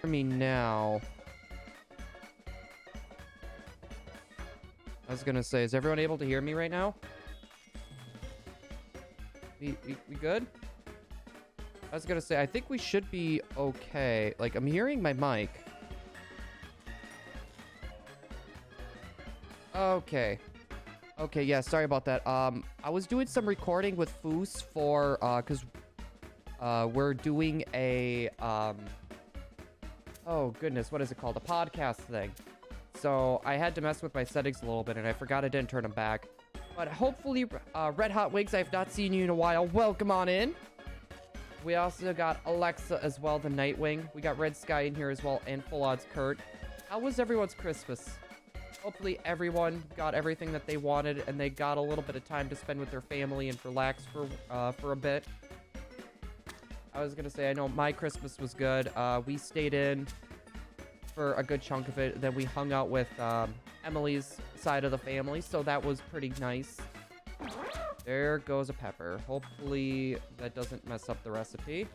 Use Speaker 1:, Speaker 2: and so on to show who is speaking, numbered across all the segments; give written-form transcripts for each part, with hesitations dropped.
Speaker 1: hear me now. I was gonna say, is everyone able to hear me right now? We good? I was gonna say, I think we should be okay. Like, I'm hearing my mic. Okay. Okay, yeah, sorry about that. I was doing some recording with Foos for, cause, we're doing a, oh goodness, what is it called? A podcast thing. So I had to mess with my settings a little bit, and I forgot I didn't turn them back. But hopefully, Red Hot Wigs, I've not seen you in a while. Welcome on in. We also got Alexa as well, the Nightwing. We got Red Sky in here as well, and Full Odds Kurt. How was everyone's Christmas? Hopefully everyone got everything that they wanted, and they got a little bit of time to spend with their family and relax for a bit. I was gonna say, I know my Christmas was good. We stayed in for a good chunk of it. Then we hung out with Emily's side of the family, so that was pretty nice. There goes a pepper. Hopefully that doesn't mess up the recipe.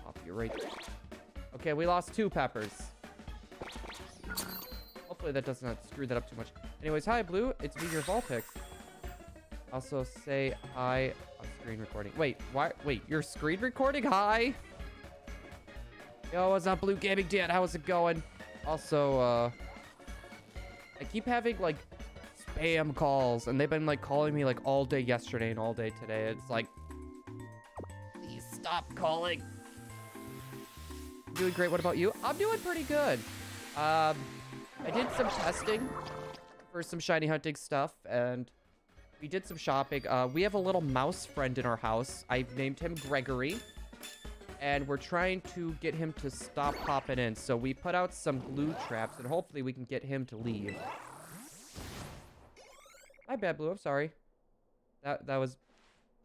Speaker 1: Pop you right there. Okay, we lost 2 peppers. Hopefully that does not screw that up too much. Anyways, hi Blue, it's me, your Vulpix. Also say hi on screen recording. Wait, why? Wait, you're screen recording? Hi. Yo, what's up, Blue Gaming Dad? How's it going? Also, I keep having like spam calls, and they've been like calling me like all day yesterday and all day today. It's like, please stop calling. I'm doing great. What about you? I'm doing pretty good. I did some testing for some shiny hunting stuff, and we did some shopping. We have a little mouse friend in our house. I've named him Gregory, and we're trying to get him to stop popping in. So we put out some glue traps, and hopefully we can get him to leave. My bad, Blue. I'm sorry. That was...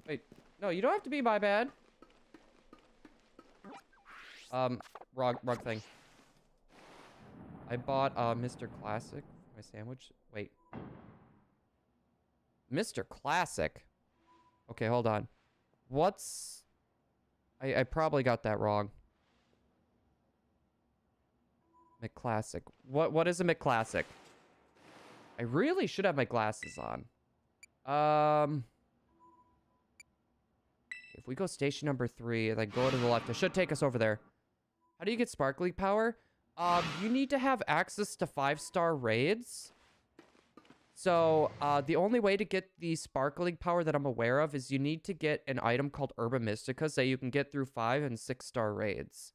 Speaker 1: Wait. No, you don't have to be my bad. Wrong thing. I bought Mr. Classic for my sandwich. Wait. Mr. Classic? Okay, hold on. What's... I probably got that wrong. McClassic. What is a McClassic? I really should have my glasses on. If we go station number 3 and then go to the left, it should take us over there. How do you get sparkling power? You need to have access to 5-star raids. So, the only way to get the sparkling power that I'm aware of is you need to get an item called Herba Mystica that you can get through 5 and 6-star raids.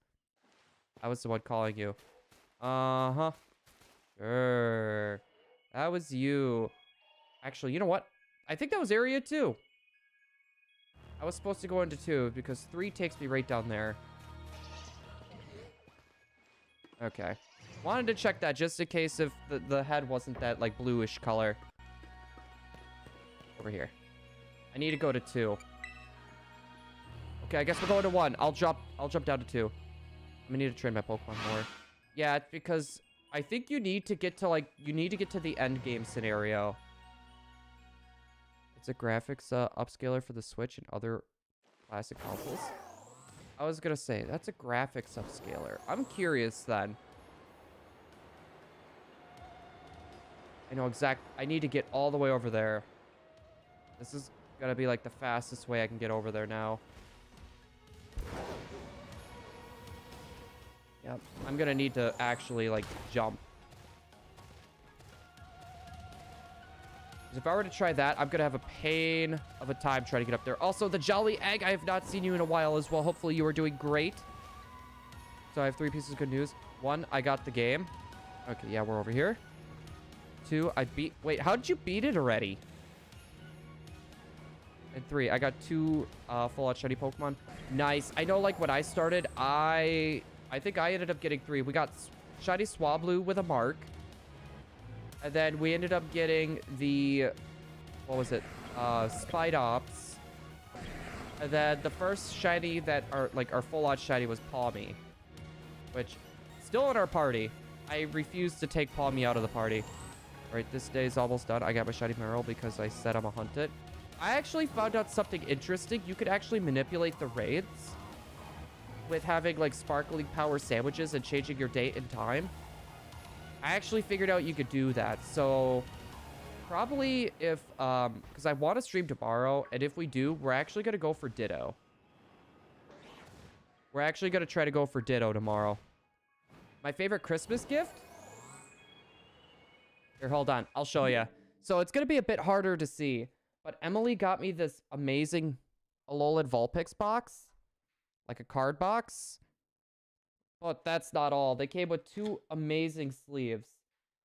Speaker 1: I was the one calling you. Uh-huh. Sure. That was you. Actually, you know what? I think that was area 2. I was supposed to go into 2 because 3 takes me right down there. Okay. Wanted to check that just in case if the head wasn't that like bluish color. Over here. I need to go to 2. Okay, I guess we're going to 1. I'll jump down to 2. I'm gonna need to train my Pokemon more. Yeah, it's because I think you need to get to the end game scenario. It's a graphics upscaler for the Switch and other classic consoles. I was gonna say, that's a graphics upscaler. I'm curious then. I need to get all the way over there. This is gonna be like the fastest way I can get over there now. Yep, I'm gonna need to actually like jump. If I were to try that, I'm gonna have a pain of a time trying to get up there. Also, the Jolly Egg, I have not seen you in a while as well. Hopefully you are doing great. So I have 3 pieces of good news. 1, I got the game. Okay, yeah, we're over here. 2, wait, how did you beat it already? And 3, I got 2 full out shiny Pokemon. Nice. I know, like, when I started, I think I ended up getting 3. We got shiny Swablu with a mark. And then we ended up getting the, what was it? Spidops. And then the first shiny that are like our full out shiny was Palmy, which still in our party. I refuse to take Palmy out of the party. All right, this day is almost done. I got my shiny Meryl because I said I'm a hunt it. I actually found out something interesting. You could actually manipulate the raids. with having like sparkling power sandwiches and changing your date and time. I actually figured out you could do that. So probably if, because I want to stream tomorrow, and if we do, we're actually going to go for Ditto. We're actually going to try to go for Ditto tomorrow. My favorite Christmas gift? Here, hold on. I'll show you. So it's going to be a bit harder to see, but Emily got me this amazing Alolan Vulpix box, like a card box. But that's not all. They came with 2 amazing sleeves.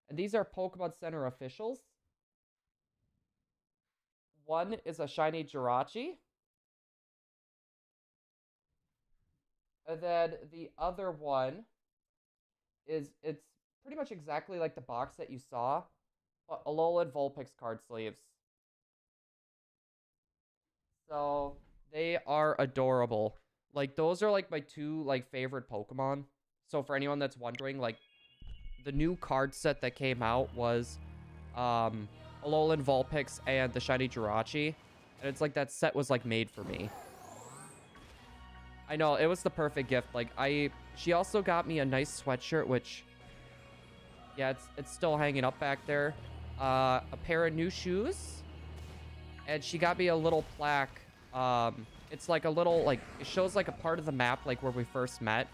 Speaker 1: And these are Pokemon Center officials. One is a shiny Jirachi. And then the other one is, it's pretty much exactly like the box that you saw, but Alolan Vulpix card sleeves. So they are adorable. Like, those are like my 2 like favorite Pokemon. So for anyone that's wondering, like, the new card set that came out was Alolan Vulpix and the shiny Jirachi. And it's like that set was like made for me. I know, it was the perfect gift. Like, she also got me a nice sweatshirt, which, yeah, it's still hanging up back there. A pair of new shoes. And she got me a little plaque. It's like a little, like, it shows like a part of the map, like where we first met.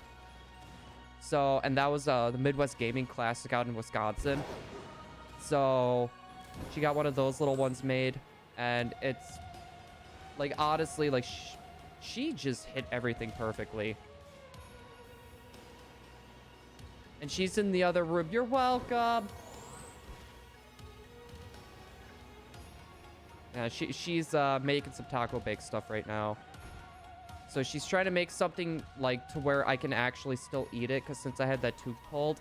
Speaker 1: So, and that was the Midwest Gaming Classic out in Wisconsin. So she got one of those little ones made. And it's, like, honestly, like, she just hit everything perfectly. And she's in the other room. You're welcome. Yeah, she's making some taco bake stuff right now. So she's trying to make something like to where I can actually still eat it, because since I had that tooth pulled,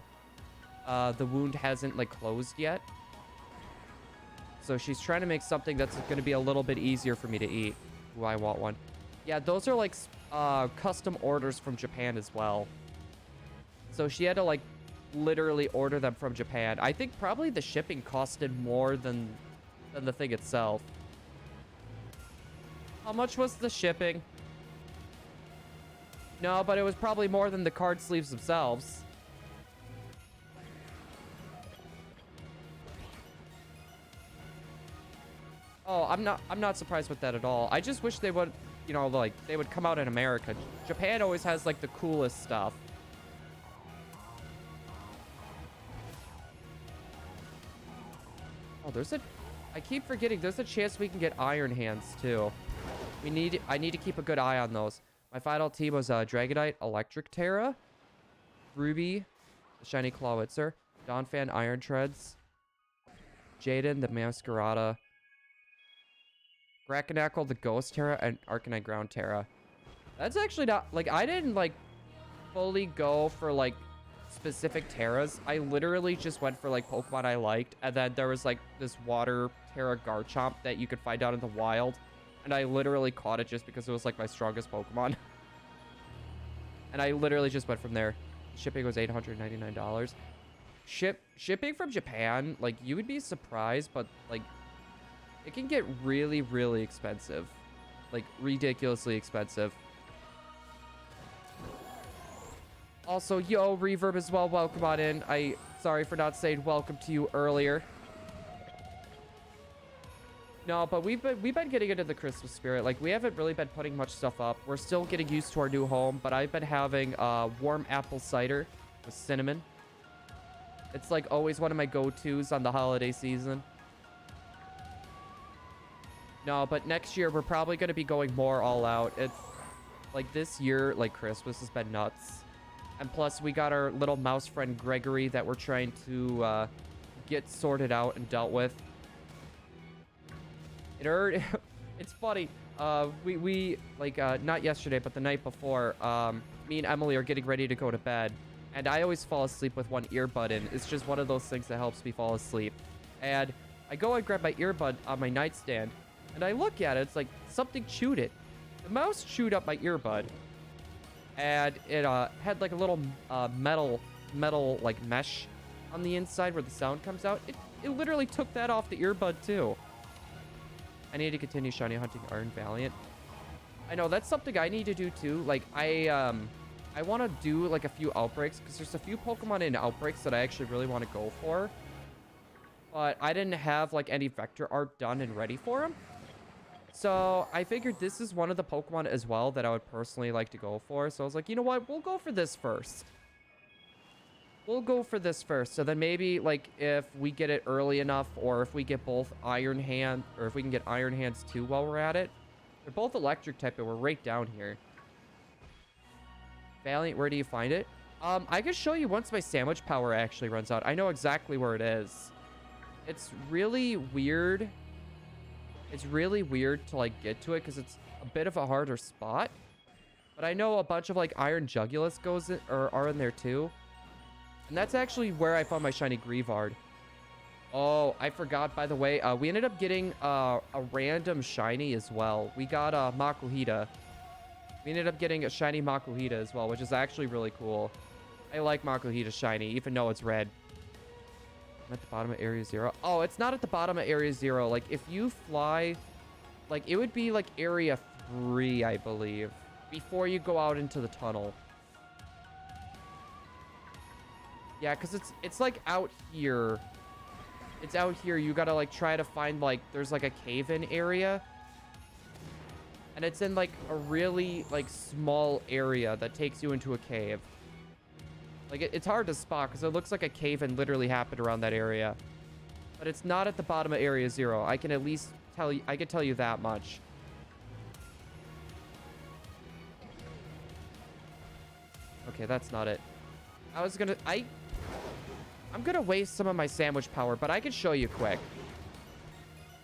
Speaker 1: the wound hasn't like closed yet. So she's trying to make something that's going to be a little bit easier for me to eat. Ooh, I want one. Yeah, those are like custom orders from Japan as well. So she had to like literally order them from Japan. I think probably the shipping costed more than the thing itself. How much was the shipping? No, but it was probably more than the card sleeves themselves. Oh, I'm not surprised with that at all. I just wish they would, you know, like, they would come out in America. Japan always has like the coolest stuff. Oh, I keep forgetting there's a chance we can get Iron Hands too. I need to keep a good eye on those. My final team was Dragonite, Electric Terra, Ruby, the Shiny Clawitzer, Donphan, Iron Treads, Jaden, the Masquerada, Brackinackle, the Ghost Terra, and Arcanine Ground Terra. That's actually not, like, I didn't, like, fully go for, like, specific Terras. I literally just went for, like, Pokemon I liked, and then there was, like, this Water Terra Garchomp that you could find out in the wild, and I literally caught it just because it was, like, my strongest Pokemon. And I literally just went from there. Shipping was $899. Shipping from Japan, like, you would be surprised, but, like, it can get really, really expensive. Like, ridiculously expensive. Also, yo, Reverb as well. Welcome on in. Sorry for not saying welcome to you earlier. No, but we've been getting into the Christmas spirit. Like, we haven't really been putting much stuff up. We're still getting used to our new home, but I've been having warm apple cider with cinnamon. It's like always one of my go-tos on the holiday season. No, but next year we're probably going to be going more all out. It's like this year, like, Christmas has been nuts. And plus we got our little mouse friend Gregory that we're trying to get sorted out and dealt with. It's funny. We like not yesterday, but the night before, me and Emily are getting ready to go to bed, and I always fall asleep with one earbud in. It's just one of those things that helps me fall asleep. And I go and grab my earbud on my nightstand, and I look at it. It's like something chewed it. The mouse chewed up my earbud, and it had like a little metal like mesh on the inside where the sound comes out. It literally took that off the earbud too. I need to continue shiny hunting Iron Valiant. I know, that's something I need to do too. Like, I I want to do like a few outbreaks because there's a few Pokemon in outbreaks that I actually really want to go for. But I didn't have like any vector art done and ready for them. So I figured this is one of the Pokemon as well that I would personally like to go for. So I was like, you know what? We'll go for this first. We'll go for this first. So then maybe like if we get it early enough, or if we get both Iron Hand, or if we can get Iron Hands too while we're at it. They're both electric type, but we're right down here. Valiant, where do you find it? I can show you once my sandwich power actually runs out. I know exactly where it is. It's really weird. It's really weird to like get to it because it's a bit of a harder spot. But I know a bunch of like Iron Jugulus goes in, or are in there too. And that's actually where I found my shiny Greavard. Oh, I forgot, by the way. We ended up getting a random shiny as well. We got a Makuhita. We ended up getting a shiny Makuhita as well, which is actually really cool. I like Makuhita shiny, even though it's red. I'm at the bottom of Area 0. Oh, it's not at the bottom of Area 0. Like, if you fly... Like, it would be, like, Area 3, I believe. Before you go out into the tunnel. Yeah, because it's like, out here. It's out here. You gotta, like, try to find, like... There's, like, a cave-in area. And it's in, like, a really, like, small area that takes you into a cave. Like, it's hard to spot because it looks like a cave-in literally happened around that area. But it's not at the bottom of Area 0. I can at least tell you... I can tell you that much. Okay, that's not it. I was gonna... I'm gonna waste some of my sandwich power, but I can show you quick.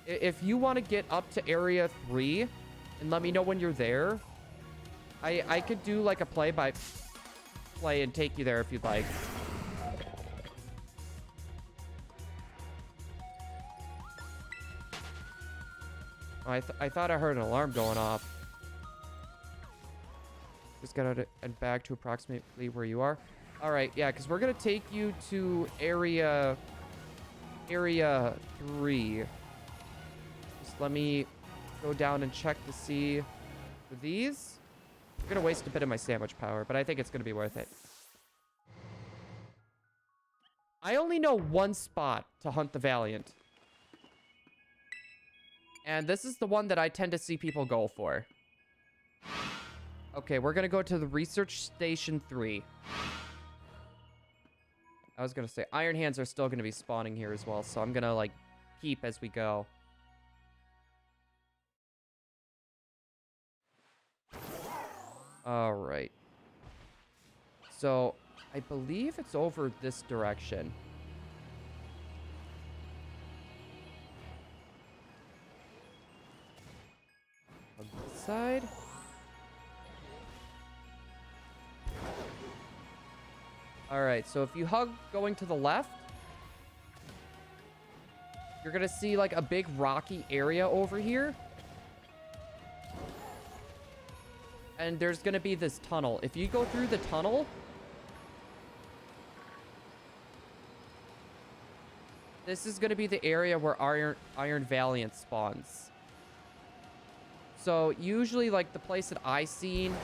Speaker 1: If you want to get up to Area 3... and let me know when you're there. I could do like a play-by-play and take you there if you'd like. I thought I heard an alarm going off. Just got out and back to approximately where you are. All right, yeah, because we're gonna take you to area 3. Just let me go down and check to see for these. I'm gonna waste a bit of my sandwich power, but I think it's gonna be worth it. I only know one spot to hunt the Valiant. And this is the one that I tend to see people go for. Okay, we're gonna go to the Research Station 3. I was gonna say, Iron Hands are still gonna be spawning here as well, so I'm gonna, like, keep as we go. All right. So, I believe it's over this direction. On this side? All right, so if you hug going to the left, you're gonna see like a big rocky area over here. And there's gonna be this tunnel. If you go through the tunnel, this is gonna be the area where Iron Valiant spawns. So usually like the place that I seen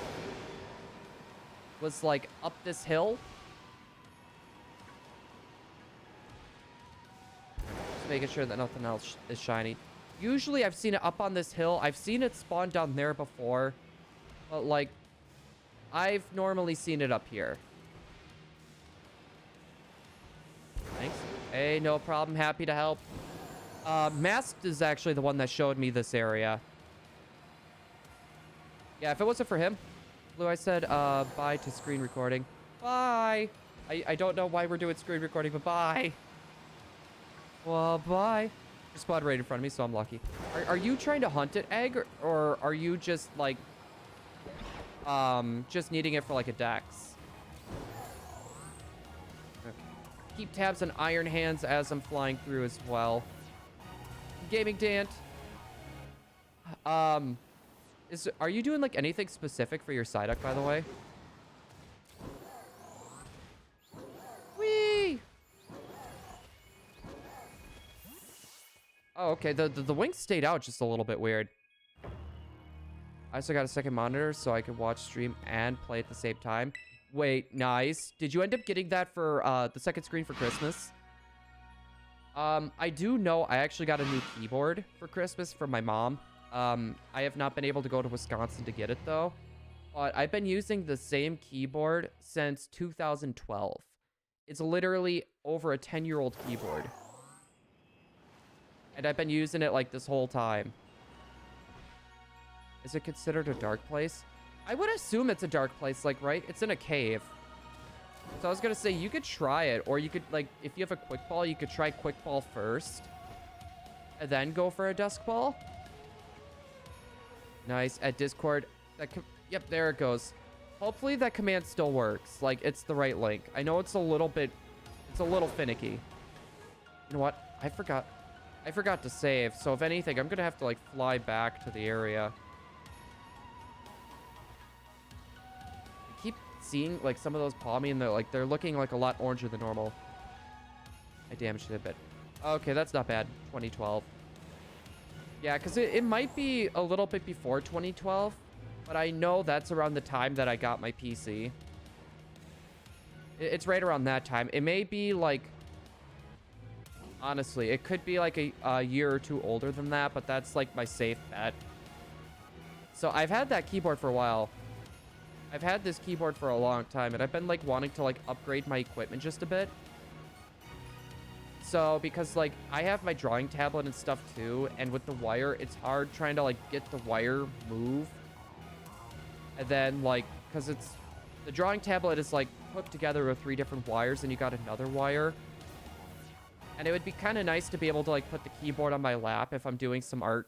Speaker 1: was like up this hill. Just making sure that nothing else is shiny. Usually I've seen it up on this hill. I've seen it spawn down there before. But, like, I've normally seen it up here. Thanks. Hey, no problem. Happy to help. Masked is actually the one that showed me this area. Yeah, if it wasn't for him, Blue, I said, bye to screen recording. Bye. I don't know why we're doing screen recording, but bye. Well, bye. You're spawned right in front of me, so I'm lucky. Are you trying to hunt it, Egg, or are you just, like... just needing it for like a dex. Okay. Keep tabs on Iron Hands as I'm flying through as well. Gaming Dant. Are you doing like anything specific for your Psyduck, by the way? Whee! Oh, okay. The wings stayed out just a little bit weird. I also got a second monitor so I could watch stream and play at the same time. Wait, nice. Did you end up getting that for the second screen for Christmas? I do know I actually got a new keyboard for Christmas from my mom. I have not been able to go to Wisconsin to get it though. But I've been using the same keyboard since 2012. It's literally over a 10-year-old keyboard. And I've been using it like this whole time. Is it considered a dark place? I would assume it's a dark place, like, right? It's in a cave. So I was gonna say, you could try it, or you could, like, if you have a quick ball, you could try quick ball first. And then go for a dusk ball. Nice. At Discord, yep, there it goes. Hopefully that command still works. Like, it's the right link. I know it's a little finicky. You know what? I forgot to save. So if anything, I'm gonna have to, like, fly back to the area. I keep seeing, like, some of those palmy, and they're looking like a lot oranger than normal. I damaged it a bit. Okay, that's not bad. 2012. Yeah, because it might be a little bit before 2012, but I know that's around the time that I got my PC. It's right around that time. It may be, like... Honestly, it could be, like, a year or two older than that, but that's, like, my safe bet. So I've had that keyboard for a while. I've had this keyboard for a long time, and I've been, like, wanting to, like, upgrade my equipment just a bit. So, because, like, I have my drawing tablet and stuff, too, and with the wire, it's hard trying to, like, get the wire move. And then, like, because it's... The drawing tablet is, like, hooked together with 3 different wires, and you got another wire. And it would be kind of nice to be able to, like, put the keyboard on my lap if I'm doing some art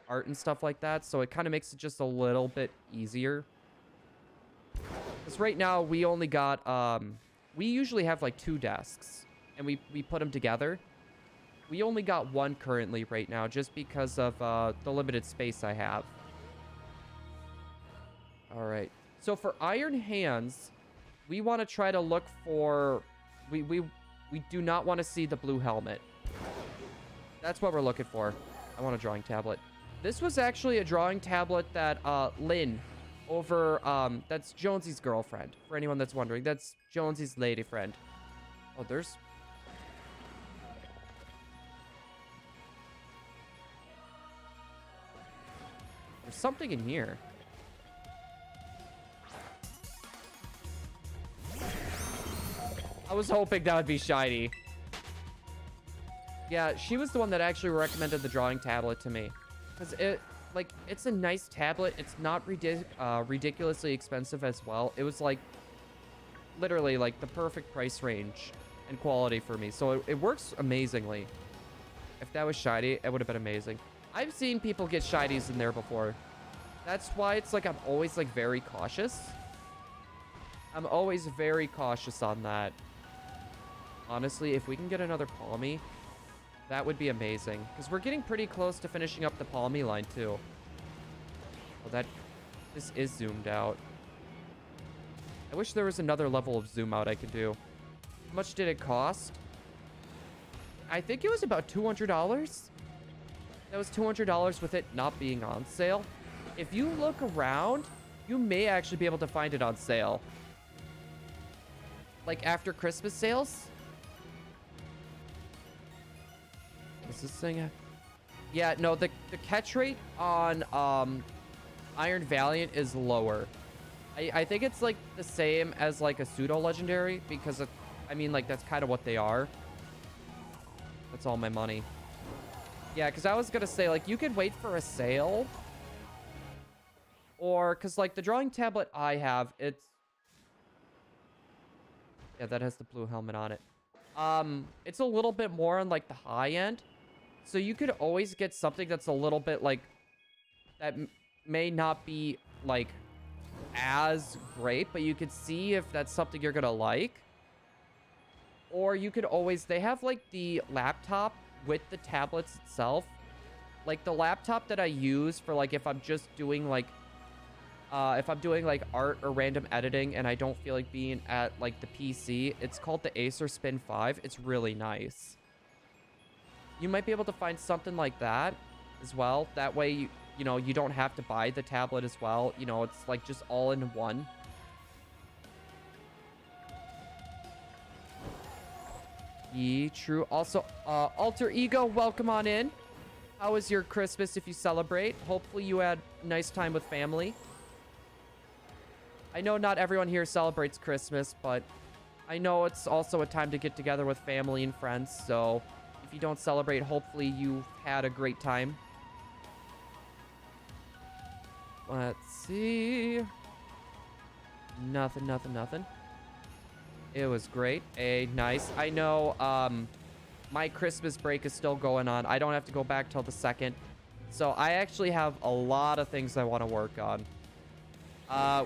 Speaker 1: and stuff like that. So it kind of makes it just a little bit easier. Because right now, we only got... We usually have, like, 2 desks. And we put them together. We only got 1 currently right now, just because of the limited space I have. All right. So for Iron Hands, we want to try to look for... We do not want to see the blue helmet. That's what we're looking for. I want a drawing tablet. This was actually a drawing tablet that Lynn over... that's Jonesy's girlfriend. For anyone that's wondering. That's Jonesy's lady friend. Oh, there's something in here. I was hoping that would be shiny. Yeah, she was the one that actually recommended the drawing tablet to me. Because it's a nice tablet. It's not ridiculously expensive as well. It was like, literally like the perfect price range and quality for me. So it works amazingly. If that was shiny, it would have been amazing. I've seen people get shinies in there before. That's why it's like I'm always like very cautious. I'm always very cautious on that. Honestly, if we can get another palmy, that would be amazing. Because we're getting pretty close to finishing up the palmy line too. Oh, this is zoomed out. I wish there was another level of zoom out I could do. How much did it cost? I think it was about $200. That was $200 with it not being on sale. If you look around, you may actually be able to find it on sale. Like after Christmas sales. Is this thing? Yeah, no, the catch rate on Iron Valiant is lower. I think it's like the same as like a pseudo legendary because I mean like that's kind of what they are. That's all my money. Yeah, because I was gonna say like you could wait for a sale, or because like the drawing tablet I have, yeah, that has the blue helmet on it. It's a little bit more on like the high end, so you could always get something that's a little bit like that may not be like as great, but you could see if that's something you're gonna like. Or you could always, they have like the laptop with the tablets itself. Like the laptop that I use for like if I'm just doing like if I'm doing like art or random editing and I don't feel like being at like the PC, it's called the Acer Spin 5. It's really nice. You might be able to find something like that as well. That way, you know, you don't have to buy the tablet as well. You know, it's like just all in one. True. Also, Alter Ego, welcome on in. How was your Christmas if you celebrate? Hopefully you had a nice time with family. I know not everyone here celebrates Christmas, but I know it's also a time to get together with family and friends. So if you don't celebrate, hopefully you've had a great time. Let's see. Nothing. It was great. Nice. I know my Christmas break is still going on. I don't have to go back till the 2nd. So I actually have a lot of things I want to work on.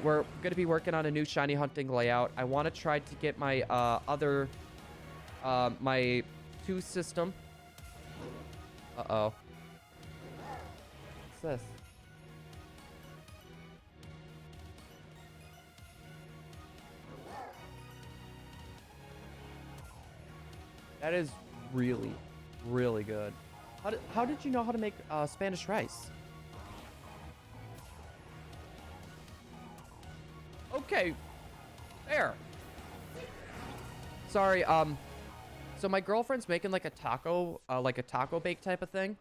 Speaker 1: We're going to be working on a new shiny hunting layout. I want to try to get my my 2 system. Uh-oh. What's this? That is really, really good. How did you know how to make Spanish rice? Okay, there. Sorry, so my girlfriend's making like a taco bake type of thing.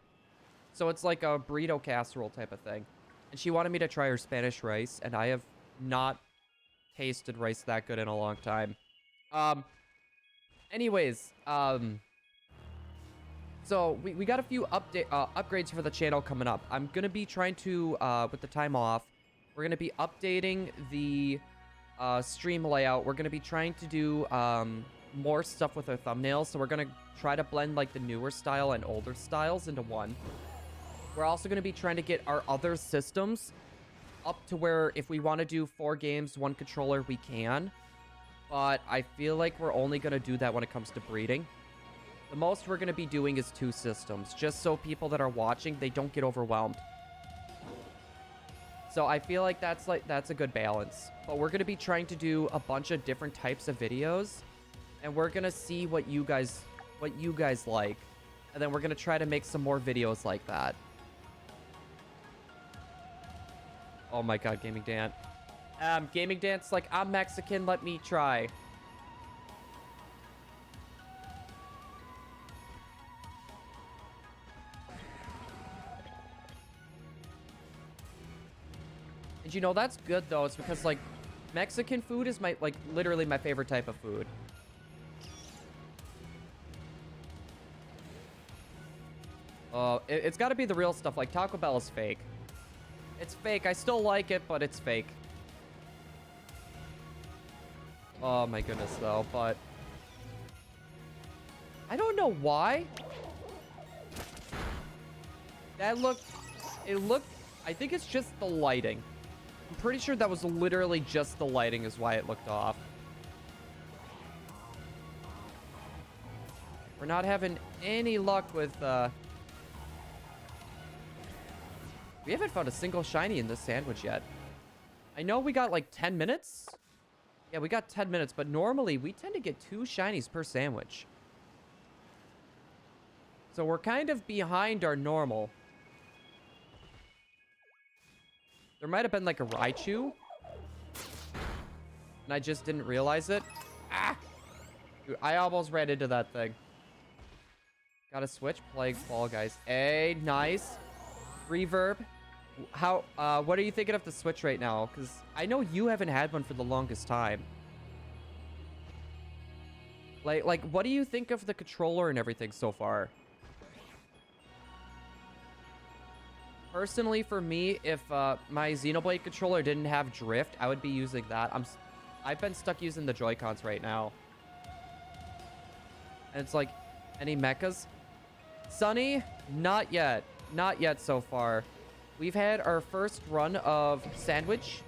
Speaker 1: So it's like a burrito casserole type of thing. And she wanted me to try her Spanish rice, and I have not tasted rice that good in a long time. Anyways, so we got a few upgrades for the channel coming up. I'm gonna be trying to, with the time off, we're gonna be updating the stream layout. We're gonna be trying to do more stuff with our thumbnails. So we're gonna try to blend like the newer style and older styles into one. We're also gonna be trying to get our other systems up to where if we want to do 4 games, 1 controller, we can. But I feel like we're only gonna do that when it comes to breeding. The most we're gonna be doing is 2 systems, just so people that are watching, they don't get overwhelmed. So I feel like that's a good balance. But we're gonna be trying to do a bunch of different types of videos, and we're gonna see what you guys like, and then we're gonna try to make some more videos like that. Oh my god, Gaming Dan. Gaming Dan's like, I'm Mexican, let me try. And you know, that's good though. It's because like Mexican food is literally my favorite type of food. It's got to be the real stuff. Like Taco Bell is fake. It's fake. I still like it, but it's fake. Oh my goodness though, but I don't know why. It looked, I think it's just the lighting. I'm pretty sure that was literally just the lighting is why it looked off. We're not having any luck with, we haven't found a single shiny in this sandwich yet. I know we got like 10 minutes. Yeah, we got 10 minutes, but normally we tend to get 2 shinies per sandwich. So we're kind of behind our normal. There might have been like a Raichu. And I just didn't realize it. Ah! Dude, I almost ran into that thing. Gotta switch. Plague Fall Guys. Hey, nice. Reverb. How, what are you thinking of the Switch right now? Because I know you haven't had one for the longest time. Like, what do you think of the controller and everything so far? Personally, for me, if my Xenoblade controller didn't have drift, I would be using that. I've been stuck using the Joy-Cons right now. And it's like, any mechas? Sunny? Not yet. Not yet so far. We've had our first run of Sandwich,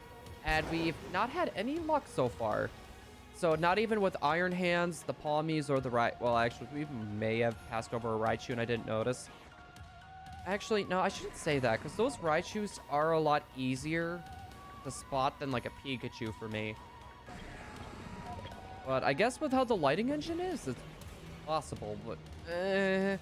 Speaker 1: and we've not had any luck so far. So not even with Iron Hands, the Palmies, or the well, actually, we may have passed over a Raichu and I didn't notice. Actually, no, I shouldn't say that, because those Raichus are a lot easier to spot than like a Pikachu for me. But I guess with how the lighting engine is, it's possible, but had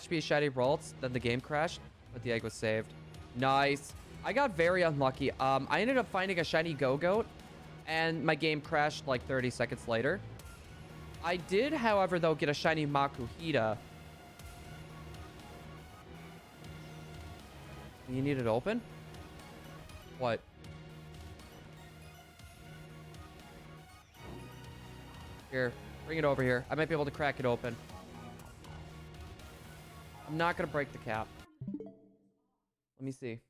Speaker 1: to be a shiny Ralts, then the game crashed, but the egg was saved. Nice. I got very unlucky. I ended up finding a shiny Go-Goat, and my game crashed like 30 seconds later. I did, however, though, get a shiny Makuhita. You need it open? What? Here, bring it over here. I might be able to crack it open. I'm not gonna break the cap. Let me see.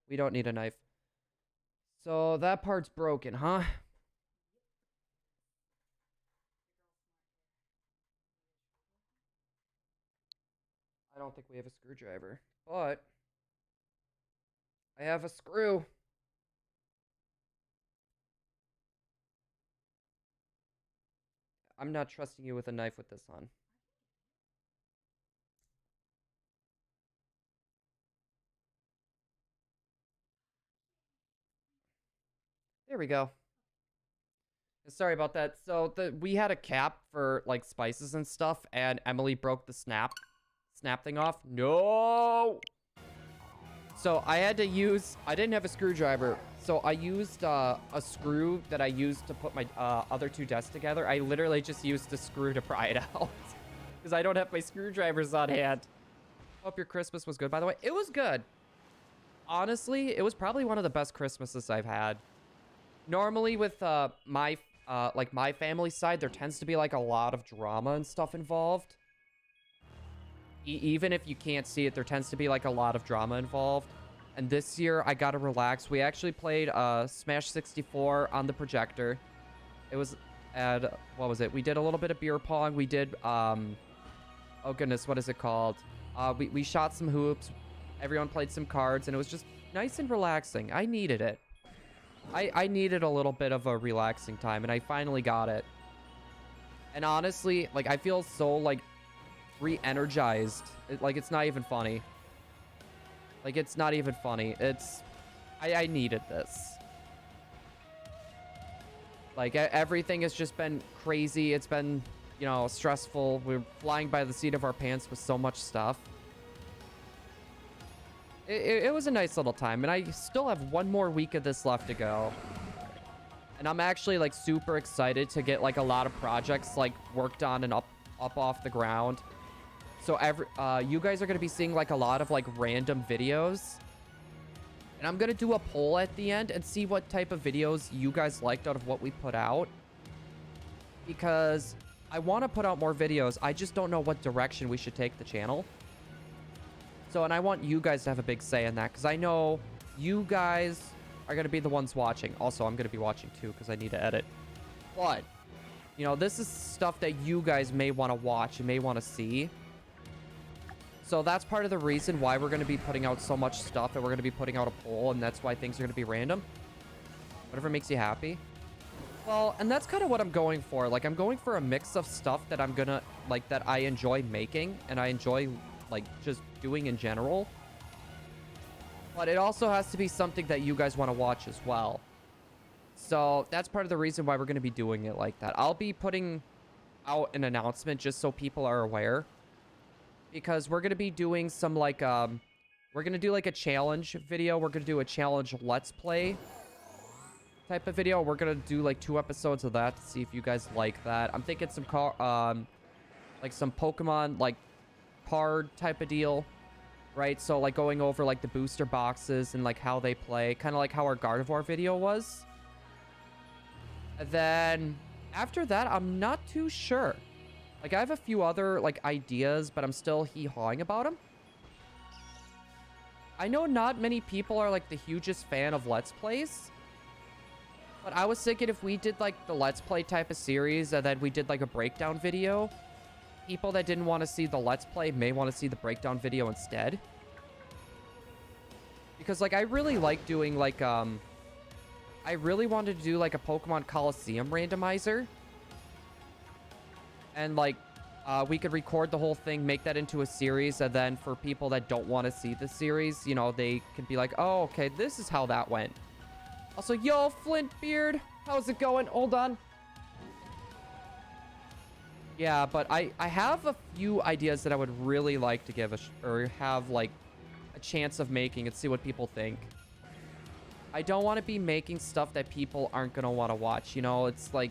Speaker 1: We don't need a knife. So that part's broken, huh? I don't think we have a screwdriver, but I have a screw. I'm not trusting you with a knife with this on. There we go. Sorry about that. So we had a cap for like spices and stuff, and Emily broke the snap thing off. No. So I had to use. I didn't have a screwdriver, so I used a screw that I used to put my other two desks together. I literally just used a screw to pry it out because I don't have my screwdrivers on hand. Hope your Christmas was good, by the way. It was good. Honestly, it was probably one of the best Christmases I've had. Normally with my family side, there tends to be like a lot of drama and stuff involved. Even if you can't see it, there tends to be like a lot of drama involved. And this year, I got to relax. We actually played Smash 64 on the projector. It was at, what was it? We did a little bit of beer pong. We did, oh goodness, what is it called? We shot some hoops. Everyone played some cards, and it was just nice and relaxing. I needed it. I needed a little bit of a relaxing time, and I finally got it. And honestly, like, I feel so, like, re-energized. Like, it's not even funny. Like, it's not even funny. It's... I needed this. Like, everything has just been crazy. It's been, you know, stressful. We're flying by the seat of our pants with so much stuff. It was a nice little time, and I still have one more week of this left to go. And I'm actually, like, super excited to get, like, a lot of projects, like, worked on and up off the ground. So you guys are going to be seeing, like, a lot of, like, random videos. And I'm going to do a poll at the end and see what type of videos you guys liked out of what we put out. Because I want to put out more videos. I just don't know what direction we should take the channel. So, and I want you guys to have a big say in that, because I know you guys are going to be the ones watching. Also, I'm going to be watching too, because I need to edit. But, you know, this is stuff that you guys may want to watch and may want to see. So that's part of the reason why we're going to be putting out so much stuff, and we're going to be putting out a poll, and that's why things are going to be random. Whatever makes you happy. Well, and that's kind of what I'm going for. Like, I'm going for a mix of stuff that I'm going to, like, that I enjoy making, and I enjoy, like, just doing in general. But it also has to be something that you guys want to watch as well. So that's part of the reason why we're going to be doing it like that. I'll be putting out an announcement just so people are aware. Because we're going to be doing some, like, we're going to do, like, a challenge video. We're going to do a challenge let's play type of video. We're going to do, like, 2 episodes of that to see if you guys like that. I'm thinking some, like, some Pokemon, like, card type of deal, right? So, like, going over, like, the booster boxes and, like, how they play. Kind of like how our Gardevoir video was. And then, after that, I'm not too sure. Like, I have a few other, like, ideas, but I'm still hee-hawing about them. I know not many people are, like, the hugest fan of Let's Plays. But I was thinking if we did, like, the Let's Play type of series, and then we did, like, a breakdown video, people that didn't want to see the Let's Play may want to see the breakdown video instead. Because, like, I really like doing, like, I really wanted to do, like, a Pokemon Coliseum randomizer. And, like, we could record the whole thing, make that into a series, and then for people that don't want to see the series, you know, they could be like, oh, okay, this is how that went. Also, yo, Flintbeard, how's it going? Hold on. Yeah, but I have a few ideas that I would really like to give or have, like, chance of making and see what people think. I don't want to be making stuff that people aren't going to want to watch. You know, it's like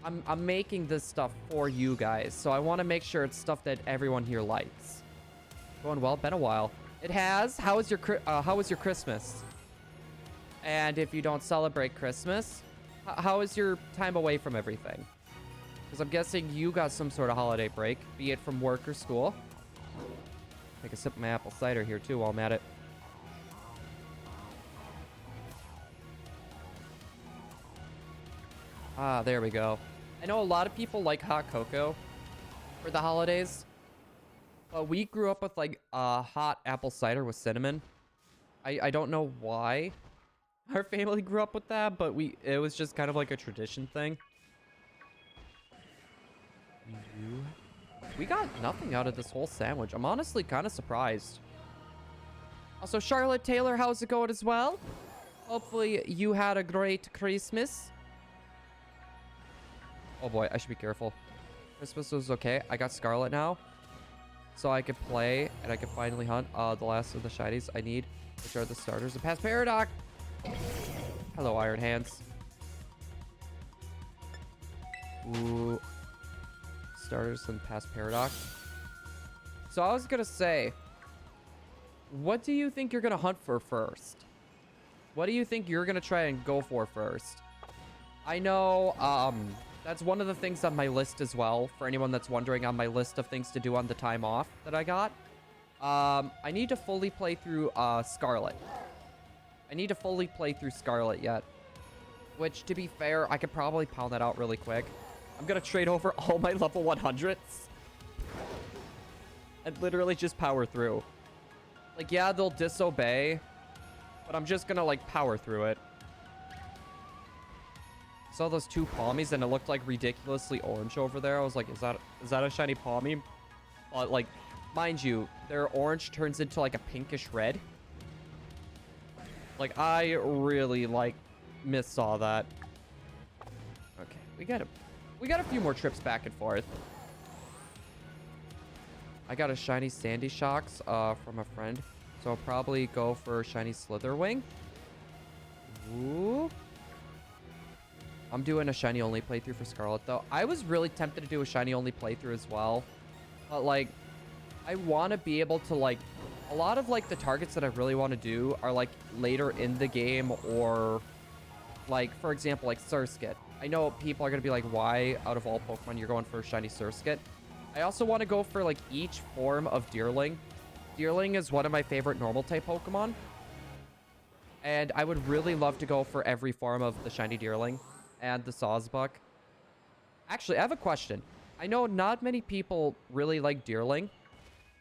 Speaker 1: I'm making this stuff for you guys. So I want to make sure it's stuff that everyone here likes. Going well, been a while. It has. How was your Christmas? And if you don't celebrate Christmas, how is your time away from everything? Because I'm guessing you got some sort of holiday break, be it from work or school. Take a sip of my apple cider here too while I'm at it. Ah, there we go. I know a lot of people like hot cocoa for the holidays. But we grew up with like hot apple cider with cinnamon. I don't know why our family grew up with that, but it was just kind of like a tradition thing. We got nothing out of this whole sandwich. I'm honestly kind of surprised. Also, Charlotte Taylor, how's it going as well? Hopefully you had a great Christmas. Oh boy, I should be careful. Christmas was okay. I got Scarlet now. So I could play and I could finally hunt the last of the shinies I need, which are the starters of past Paradox. Hello, Iron Hands. Ooh. Starters and past Paradox. So I was gonna say, what do you think you're gonna hunt for first? What do you think you're gonna try and go for first? I know, that's one of the things on my list as well. For anyone that's wondering, on my list of things to do on the time off that I got. I need to fully play through Scarlet. I need to fully play through Scarlet yet. Which, to be fair, I could probably pound that out really quick. I'm gonna trade over all my level 100s. And literally just power through. Like, yeah, they'll disobey. But I'm just gonna, like, power through it. Saw those two palmies and it looked like ridiculously orange over there. I was like, is that a shiny palmy? But like, mind you, their orange turns into like a pinkish red. Like, I really like missaw that. Okay, we got a few more trips back and forth. I got a shiny Sandy Shocks from a friend, so I'll probably go for shiny Slitherwing. Ooh. I'm doing a shiny only playthrough for Scarlet though. I was really tempted to do a shiny only playthrough as well. But like, I want to be able to like, a lot of like the targets that I really want to do are like later in the game, or like, for example, like Surskit. I know people are going to be like, why out of all Pokemon you're going for a shiny Surskit? I also want to go for like each form of Deerling. Deerling is one of my favorite normal type Pokemon. And I would really love to go for every form of the shiny Deerling. And the Sawsbuck. Actually, I have a question. I know not many people really like Deerling.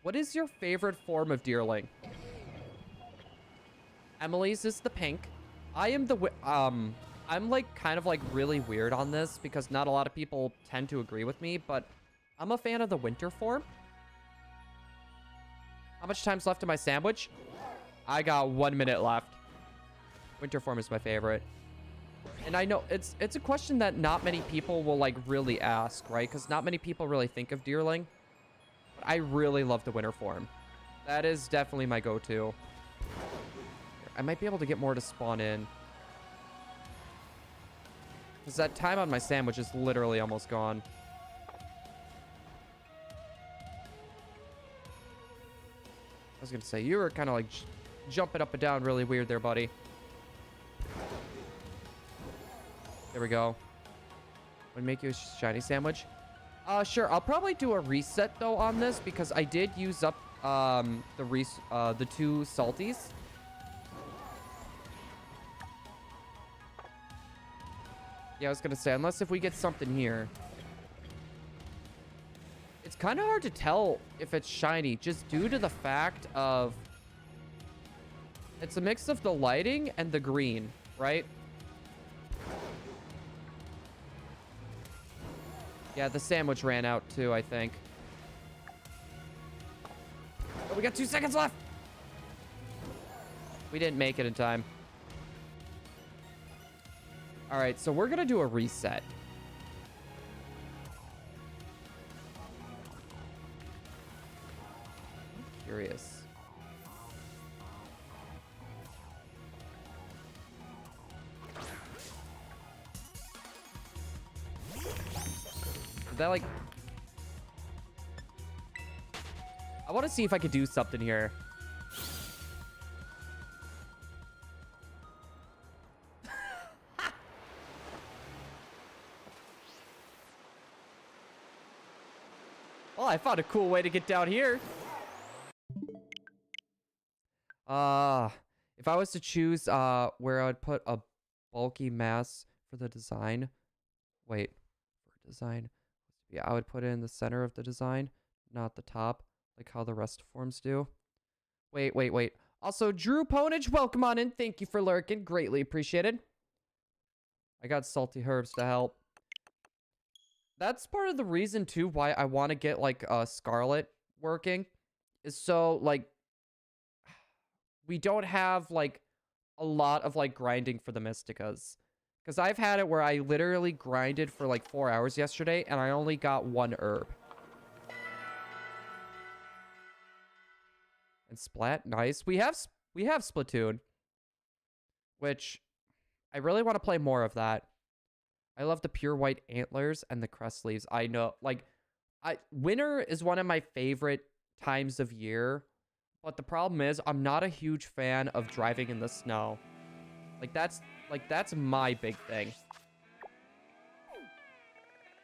Speaker 1: What is your favorite form of Deerling? Emily's is the pink. I am I'm like kind of like really weird on this because not a lot of people tend to agree with me, but I'm a fan of the winter form. How much time's left in my sandwich? I got 1 minute left. Winter form is my favorite. And I know it's a question that not many people will like really ask, right? Because not many people really think of Deerling. But I really love the winter form. That is definitely my go-to. I might be able to get more to spawn in. Because that time on my sandwich is literally almost gone. I was going to say, you were kind of like jumping up and down really weird there, buddy. There we go. Would make you a shiny sandwich? Sure. I'll probably do a reset though on this because I did use up the two salties. Yeah, I was gonna say, unless if we get something here. It's kind of hard to tell if it's shiny just due to the fact of it's a mix of the lighting and the green, right? Yeah, the sandwich ran out too, I think. Oh, we got 2 seconds left. We didn't make it in time. All right, so we're going to do a reset. I'm curious. that like... I want to see if I could do something here. Well, I found a cool way to get down here. If I was to choose where I would put a bulky mass for the design. Wait, for design. Yeah, I would put it in the center of the design, not the top, like how the rest of forms do. Wait. Also, Drew Ponage, welcome on in. Thank you for lurking. Greatly appreciated. I got salty herbs to help. That's part of the reason, too, why I want to get, like, Scarlet working. Is so, like, we don't have, like, a lot of, like, grinding for the Mysticas. Because I've had it where I literally grinded for, like, 4 hours yesterday, and I only got 1 herb. And Splat, nice. We have Splatoon. Which, I really want to play more of that. I love the pure white antlers and the crest leaves. I know, like, winter is one of my favorite times of year. But the problem is, I'm not a huge fan of driving in the snow. That's my big thing.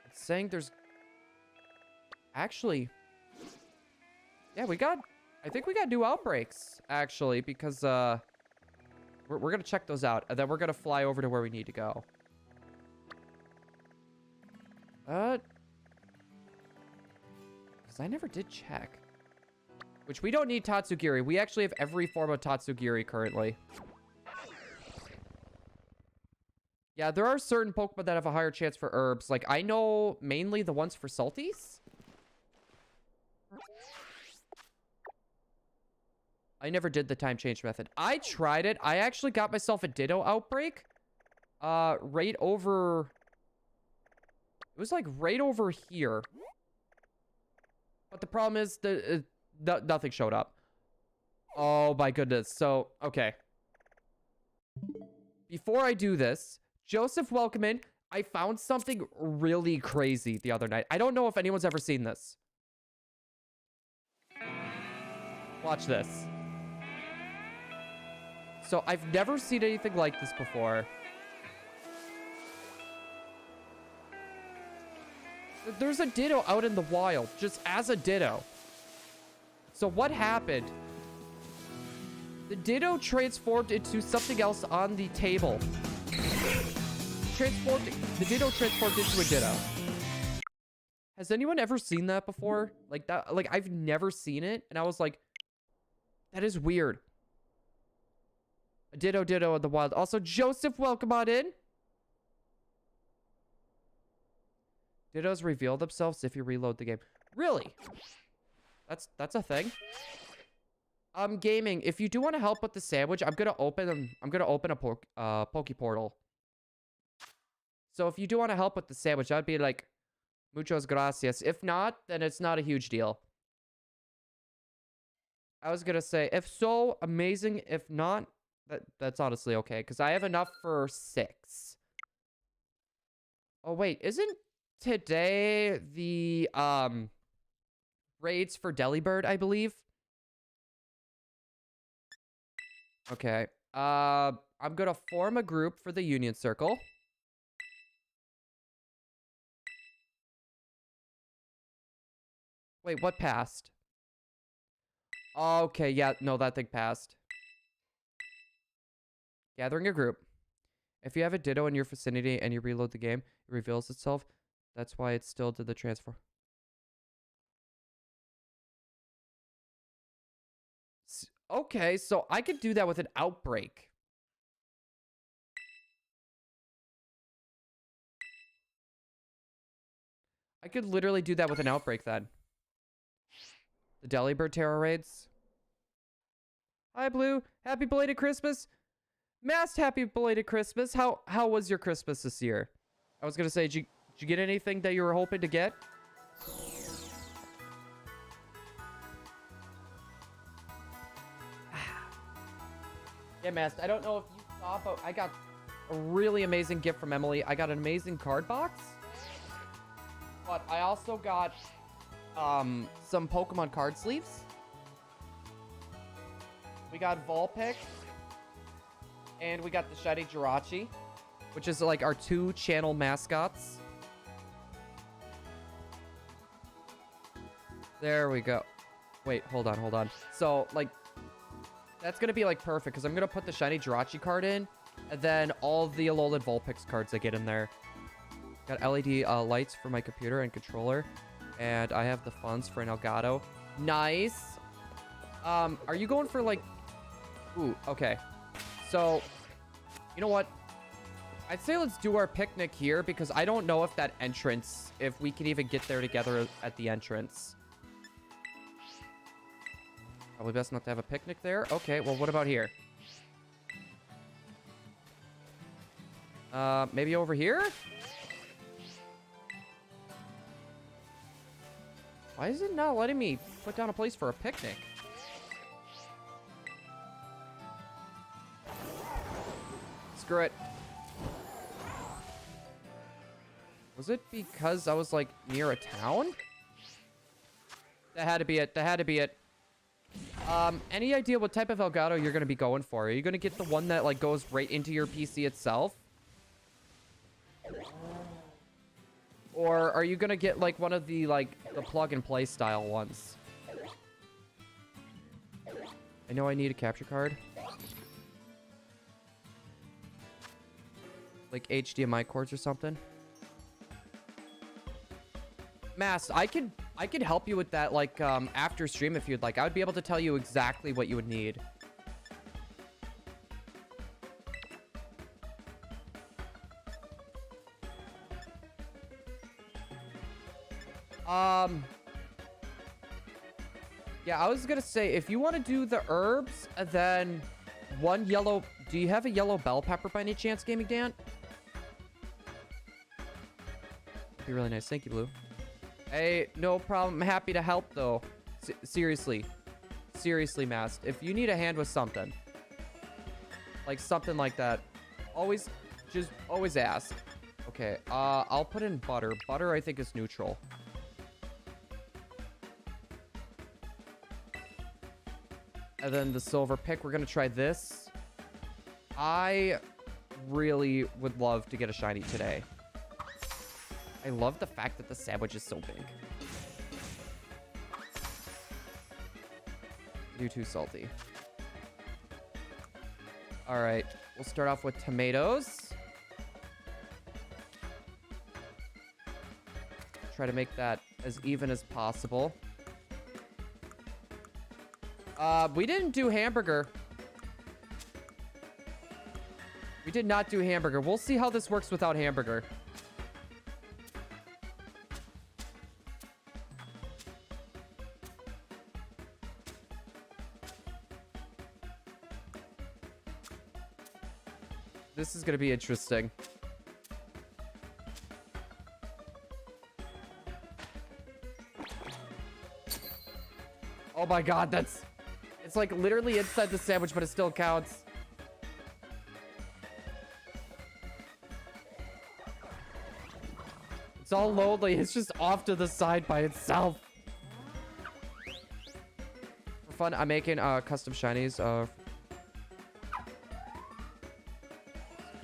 Speaker 1: It's saying there's... Actually... Yeah, I think we got new outbreaks, actually, because, we're gonna check those out, and then we're gonna fly over to where we need to go. Because I never did check. Which we don't need Tatsugiri. We actually have every form of Tatsugiri currently. Yeah, there are certain Pokemon that have a higher chance for herbs. Like, I know mainly the ones for Salties. I never did the time change method. I tried it. I actually got myself a Ditto outbreak. Right over... It was like right over here. But the problem is nothing showed up. Oh my goodness. So, okay. Before I do this, Joseph, welcome in. I found something really crazy the other night. I don't know if anyone's ever seen this. Watch this. So, I've never seen anything like this before. There's a Ditto out in the wild, just as a Ditto. So what happened? The Ditto transformed into something else on the table. The Ditto transformed into a Ditto. Has anyone ever seen that before? Like that, like I've never seen it, and I was like, that is weird. A Ditto in the wild. Also, Joseph, welcome on in. Dittos reveal themselves if you reload the game. Really? That's a thing. Gaming. If you do want to help with the sandwich, I'm gonna open a Poke Portal. So if you do want to help with the sandwich, I'd be like, muchas gracias. If not, then it's not a huge deal. I was gonna say, if so, amazing. If not, that's honestly okay, because I have enough for 6. Oh wait, isn't today the raids for Delibird, I believe? Okay. I'm gonna form a group for the Union Circle. Wait, what passed? Okay, yeah, no, that thing passed. Gathering a group. If you have a Ditto in your vicinity and you reload the game, it reveals itself. That's why it still did the transfer. Okay, so I could do that with an outbreak. I could literally do that with an outbreak then. The Delibird Terror Raids. Hi, Blue. Happy belated Christmas. Mast, happy belated Christmas. How was your Christmas this year? I was gonna say, did you get anything that you were hoping to get? Yeah, Mast, I don't know if you saw, but I got a really amazing gift from Emily. I got an amazing card box. But I also got some Pokemon card sleeves. We got Vulpix. And we got the Shiny Jirachi, which is like our 2 channel mascots. There we go. Wait, hold on. So, like, that's going to be, like, perfect, because I'm going to put the Shiny Jirachi card in, and then all the Alolan Vulpix cards I get in there. Got LED lights for my computer and controller, and I have the funds for an Elgato. Nice. Are you going for, like... Ooh, okay. So, you know what? I'd say let's do our picnic here, because I don't know if that entrance, if we can even get there together at the entrance. Probably best not to have a picnic there. Okay, well, what about here? Maybe over here? Why is it not letting me put down a place for a picnic? Screw it. Was it because I was, like, near a town? That had to be it. That had to be it. Any idea what type of Elgato you're going to be going for? Are you going to get the one that, like, goes right into your PC itself? Or are you going to get, like, one of the, like, the plug-and-play style ones? I know I need a capture card. Like HDMI cords or something. Mast, I could help you with that, like, after stream if you'd like. I would be able to tell you exactly what you would need. Yeah, I was gonna say, if you want to do the herbs, and then one yellow... Do you have a yellow bell pepper by any chance, Gaming Dan? Be really nice. Thank you, Blue. Hey, no problem. I'm happy to help, though. Seriously. Seriously, Mast. If you need a hand with something, like something like that, just always ask. Okay, I'll put in butter. Butter, I think, is neutral. And then the silver pick, we're gonna try this. I really would love to get a shiny today. I love the fact that the sandwich is so big. You're too salty. All right, we'll start off with tomatoes. Try to make that as even as possible. We didn't do hamburger. We did not do hamburger. We'll see how this works without hamburger. This is going to be interesting. Oh my god, that's... It's like literally inside the sandwich, but it still counts. It's all lonely. It's just off to the side by itself. For fun, I'm making custom shinies.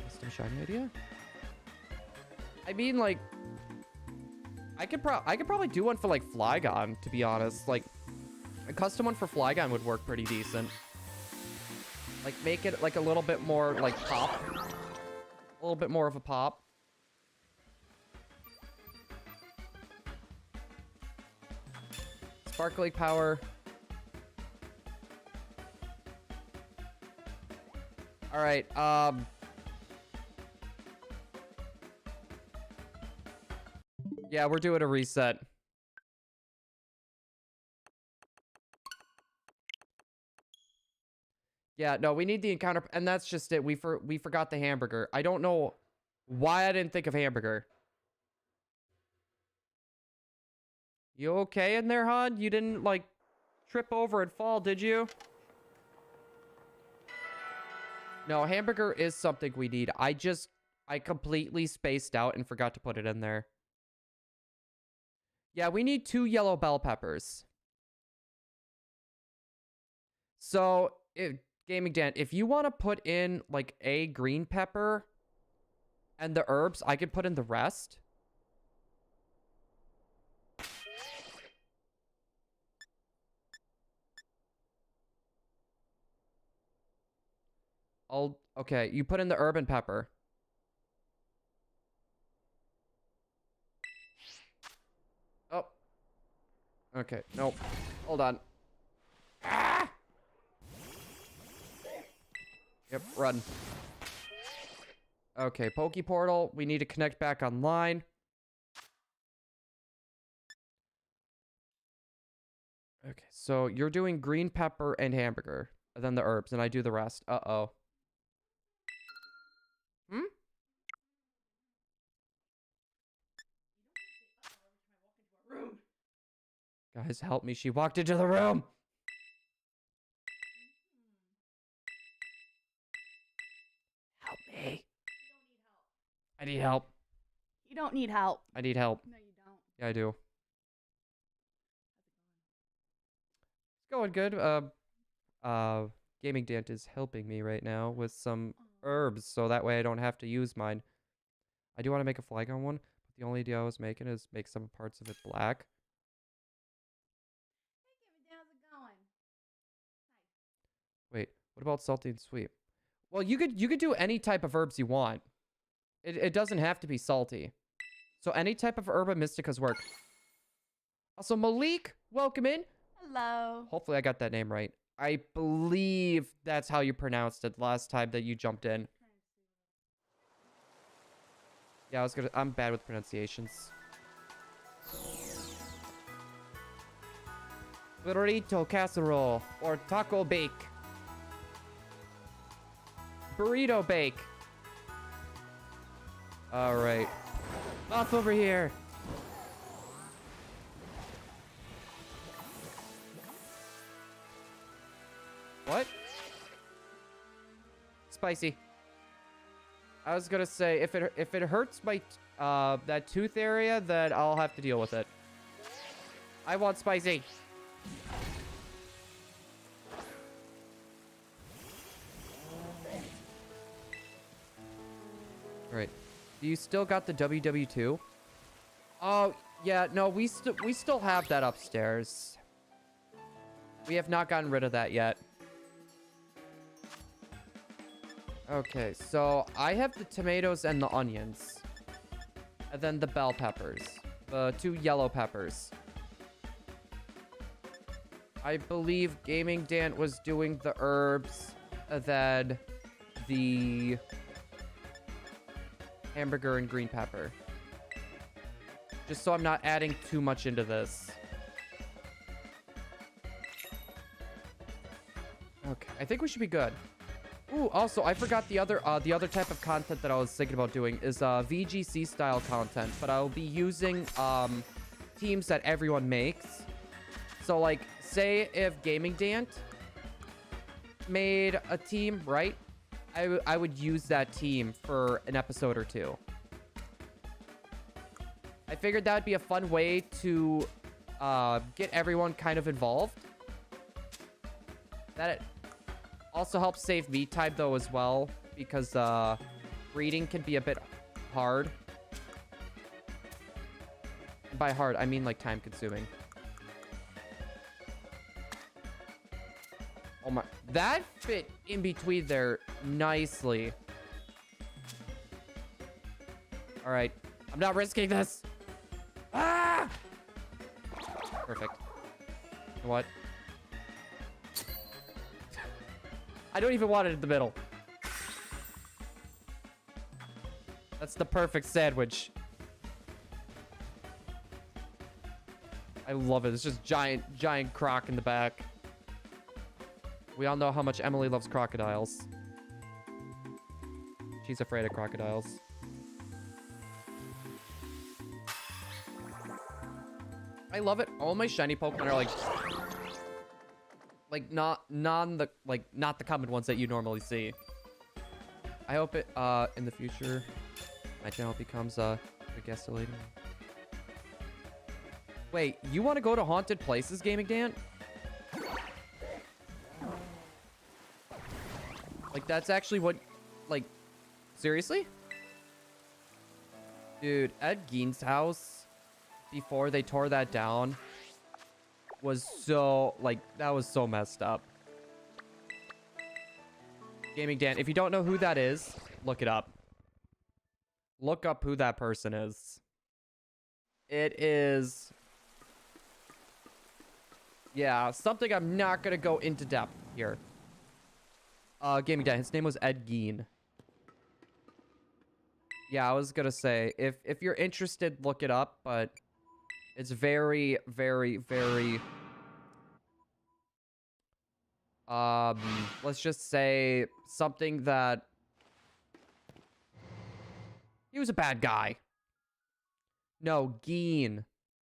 Speaker 1: Custom shiny idea? I mean, like... I could probably do one for, like, Flygon, to be honest. Like... A custom one for Flygon would work pretty decent. Like, make it, like, a little bit more, like, pop. A little bit more of a pop. Sparkling power. Alright, yeah, we're doing a reset. Yeah, no, we need the encounter, and that's just it. We forgot the hamburger. I don't know why I didn't think of hamburger. You okay in there, hon? You didn't, like, trip over and fall, did you? No, hamburger is something we need. I completely spaced out and forgot to put it in there. Yeah, we need 2 yellow bell peppers. So, Gaming Dan, if you want to put in like a green pepper and the herbs, I could put in the rest. Okay, you put in the herb and pepper. Oh. Okay, nope. Hold on. Ah! Yep, run. Okay, Poke Portal. We need to connect back online. Okay, so you're doing green pepper and hamburger. And then the herbs, and I do the rest. Uh-oh. Hmm? Guys, help me. She walked into the room. Help me. I need help.
Speaker 2: You don't need help.
Speaker 1: I need help.
Speaker 2: No, you don't.
Speaker 1: Yeah, I do. It's going good. Gaming Dant is helping me right now with some herbs, so that way I don't have to use mine. I do want to make a Flygon one, but the only idea I was making is make some parts of it black.
Speaker 2: Hey, how's it going?
Speaker 1: Wait, what about salty and sweet? Well, you could do any type of herbs you want. It doesn't have to be salty. So any type of herb of Mystica's work. Also, Malik, welcome in.
Speaker 2: Hello.
Speaker 1: Hopefully I got that name right. I believe that's how you pronounced it last time that you jumped in. Yeah, I'm bad with pronunciations. Burrito casserole or taco bake. Burrito bake. All right. Off over here. What? Spicy. I was gonna say if it hurts my that tooth area, then I'll have to deal with it. I want spicy. All right. Do you still got the WW2? Oh yeah, no, we still have that upstairs. We have not gotten rid of that yet. Okay, so I have the tomatoes and the onions. And then the bell peppers. The 2 yellow peppers. I believe Gaming Dan was doing the herbs. And then the hamburger and green pepper. Just so I'm not adding too much into this. Okay, I think we should be good. Ooh, also, I forgot the other type of content that I was thinking about doing is VGC style content, but I'll be using teams that everyone makes. So, like, say if Gaming Dant made a team, right? I would use that team for an episode or 2. I figured that would be a fun way to get everyone kind of involved. That also helps save me time though as well, because breeding can be a bit hard. And by hard, I mean like time consuming. Oh my, that fit in between there nicely. All right, I'm not risking this. Ah! Perfect. You know what? I don't even want it in the middle. That's the perfect sandwich. I love it. It's just giant croc in the back. We all know how much Emily loves crocodiles. She's afraid of crocodiles. I love it. All my shiny Pokemon are not the common ones that you normally see. I hope it in the future my channel becomes a guest lady. Wait, you want to go to haunted places, Gaming Dan? Like, that's actually what... Like, seriously? Dude, Ed Gein's house, before they tore that down, was so... Like, that was so messed up. Gaming Dan, if you don't know who that is, look it up. Look up who that person is. It is... Yeah, something I'm not going to go into depth here. Gaming Dan, his name was Ed Gein. Yeah, I was going to say, if you're interested, look it up, but it's very, very, very... let's just say something that... He was a bad guy. No, Gein.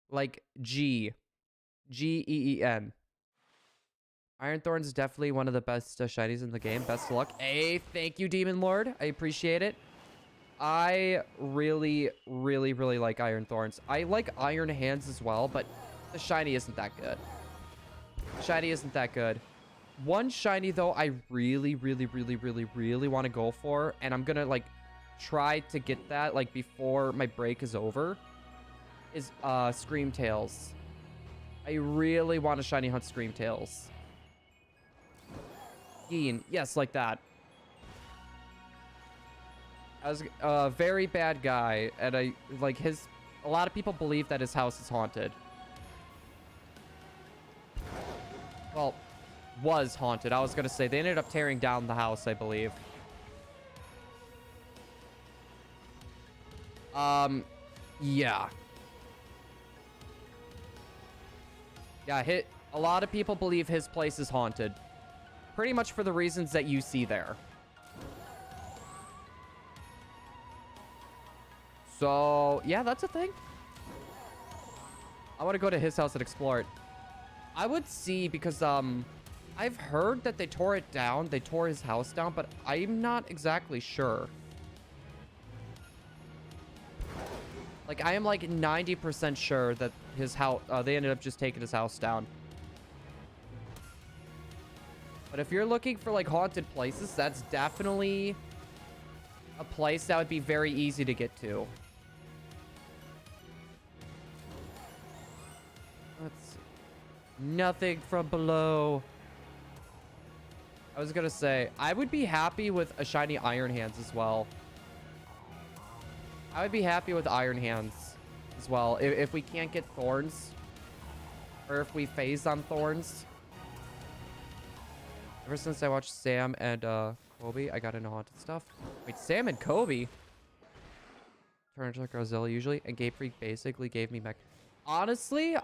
Speaker 1: Like G. G-E-E-N. Iron Thorns is definitely one of the best shinies in the game. Best of luck. Hey, thank you, Demon Lord. I appreciate it. I really, really, really like Iron Thorns. I like Iron Hands as well, but the shiny isn't that good. Shiny isn't that good. One shiny, though, I really, really, really, really, really want to go for, and I'm gonna, like, try to get that, like, before my break is over, is Screamtails. I really want to shiny hunt Screamtails. Gein. Yes, like that. I was a very bad guy, and a lot of people believe that his house is haunted. Well, was haunted. I was gonna say, they ended up tearing down the house, I believe. Yeah. Yeah, a lot of people believe his place is haunted. Pretty much for the reasons that you see there. So, yeah, that's a thing. I want to go to his house and explore it. I would see, because, I've heard that they tore it down. They tore his house down, but I'm not exactly sure. Like, I am, like, 90% sure that his house, they ended up just taking his house down. But if you're looking for, like, haunted places, that's definitely a place that would be very easy to get to. Let's see. Nothing from below. I was gonna say, I would be happy with a shiny Iron Hands as well. I would be happy with Iron Hands as well. If we can't get Thorns, or if we phase on Thorns. Ever since I watched Sam and Kobe, I got into haunted stuff. Wait, Sam and Kobe? Turn into like Rosella usually, and Game Freak basically gave me mech. Honestly,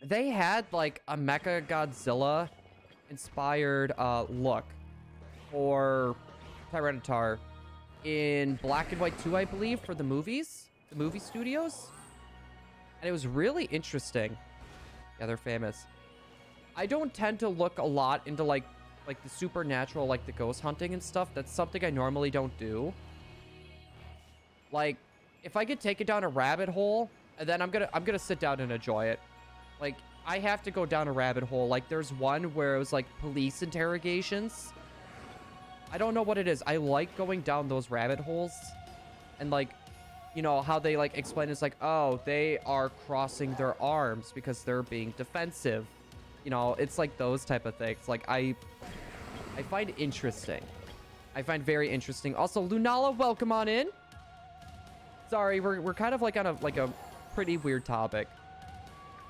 Speaker 1: they had like a Mecha Godzilla inspired look for Tyranitar in Black and White 2, I believe, for the movies, the movie studios, and it was really interesting. Yeah, they're famous. I don't tend to look a lot into like the supernatural, like the ghost hunting and stuff. That's something I normally don't do. Like, if I get taken down a rabbit hole, and then I'm gonna sit down and enjoy it. Like, I have to go down a rabbit hole. Like, there's one where it was like police interrogations. I don't know what it is. I like going down those rabbit holes, and like, you know how they like explain it's like, oh, they are crossing their arms because they're being defensive. You know, it's like those type of things. Like, I find interesting. I find very interesting. Also, Lunala, welcome on in. Sorry, we're kind of like on a pretty weird topic.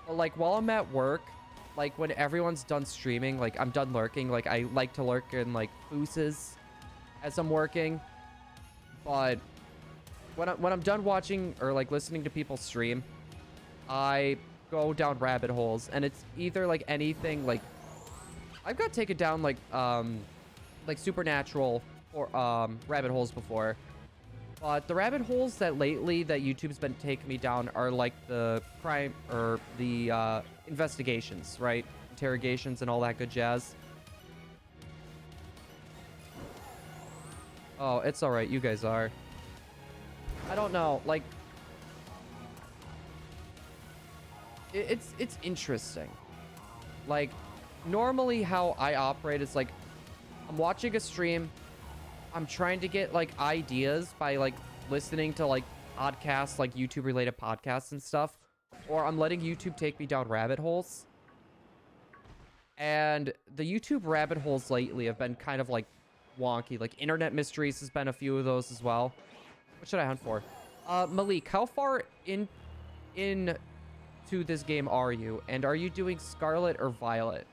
Speaker 1: But like, while I'm at work, like when everyone's done streaming, like I'm done lurking. Like, I like to lurk in like booses as I'm working. But when I'm done watching or like listening to people stream, I go down rabbit holes, and it's either like anything like I've got taken down like supernatural or rabbit holes before, but the rabbit holes that lately that YouTube's been taking me down are like the crime or the investigations, right? Interrogations and all that good jazz. Oh, it's all right. You guys are. I don't know, like, it's interesting. Like, normally how I operate is like, I'm watching a stream, I'm trying to get like ideas by like listening to like podcasts, like YouTube related podcasts and stuff, or I'm letting YouTube take me down rabbit holes. And the YouTube rabbit holes lately have been kind of like wonky. Like Internet Mysteries has been a few of those as well. What should I hunt for? Malik, how far in to this game are you? And are you doing Scarlet or Violet?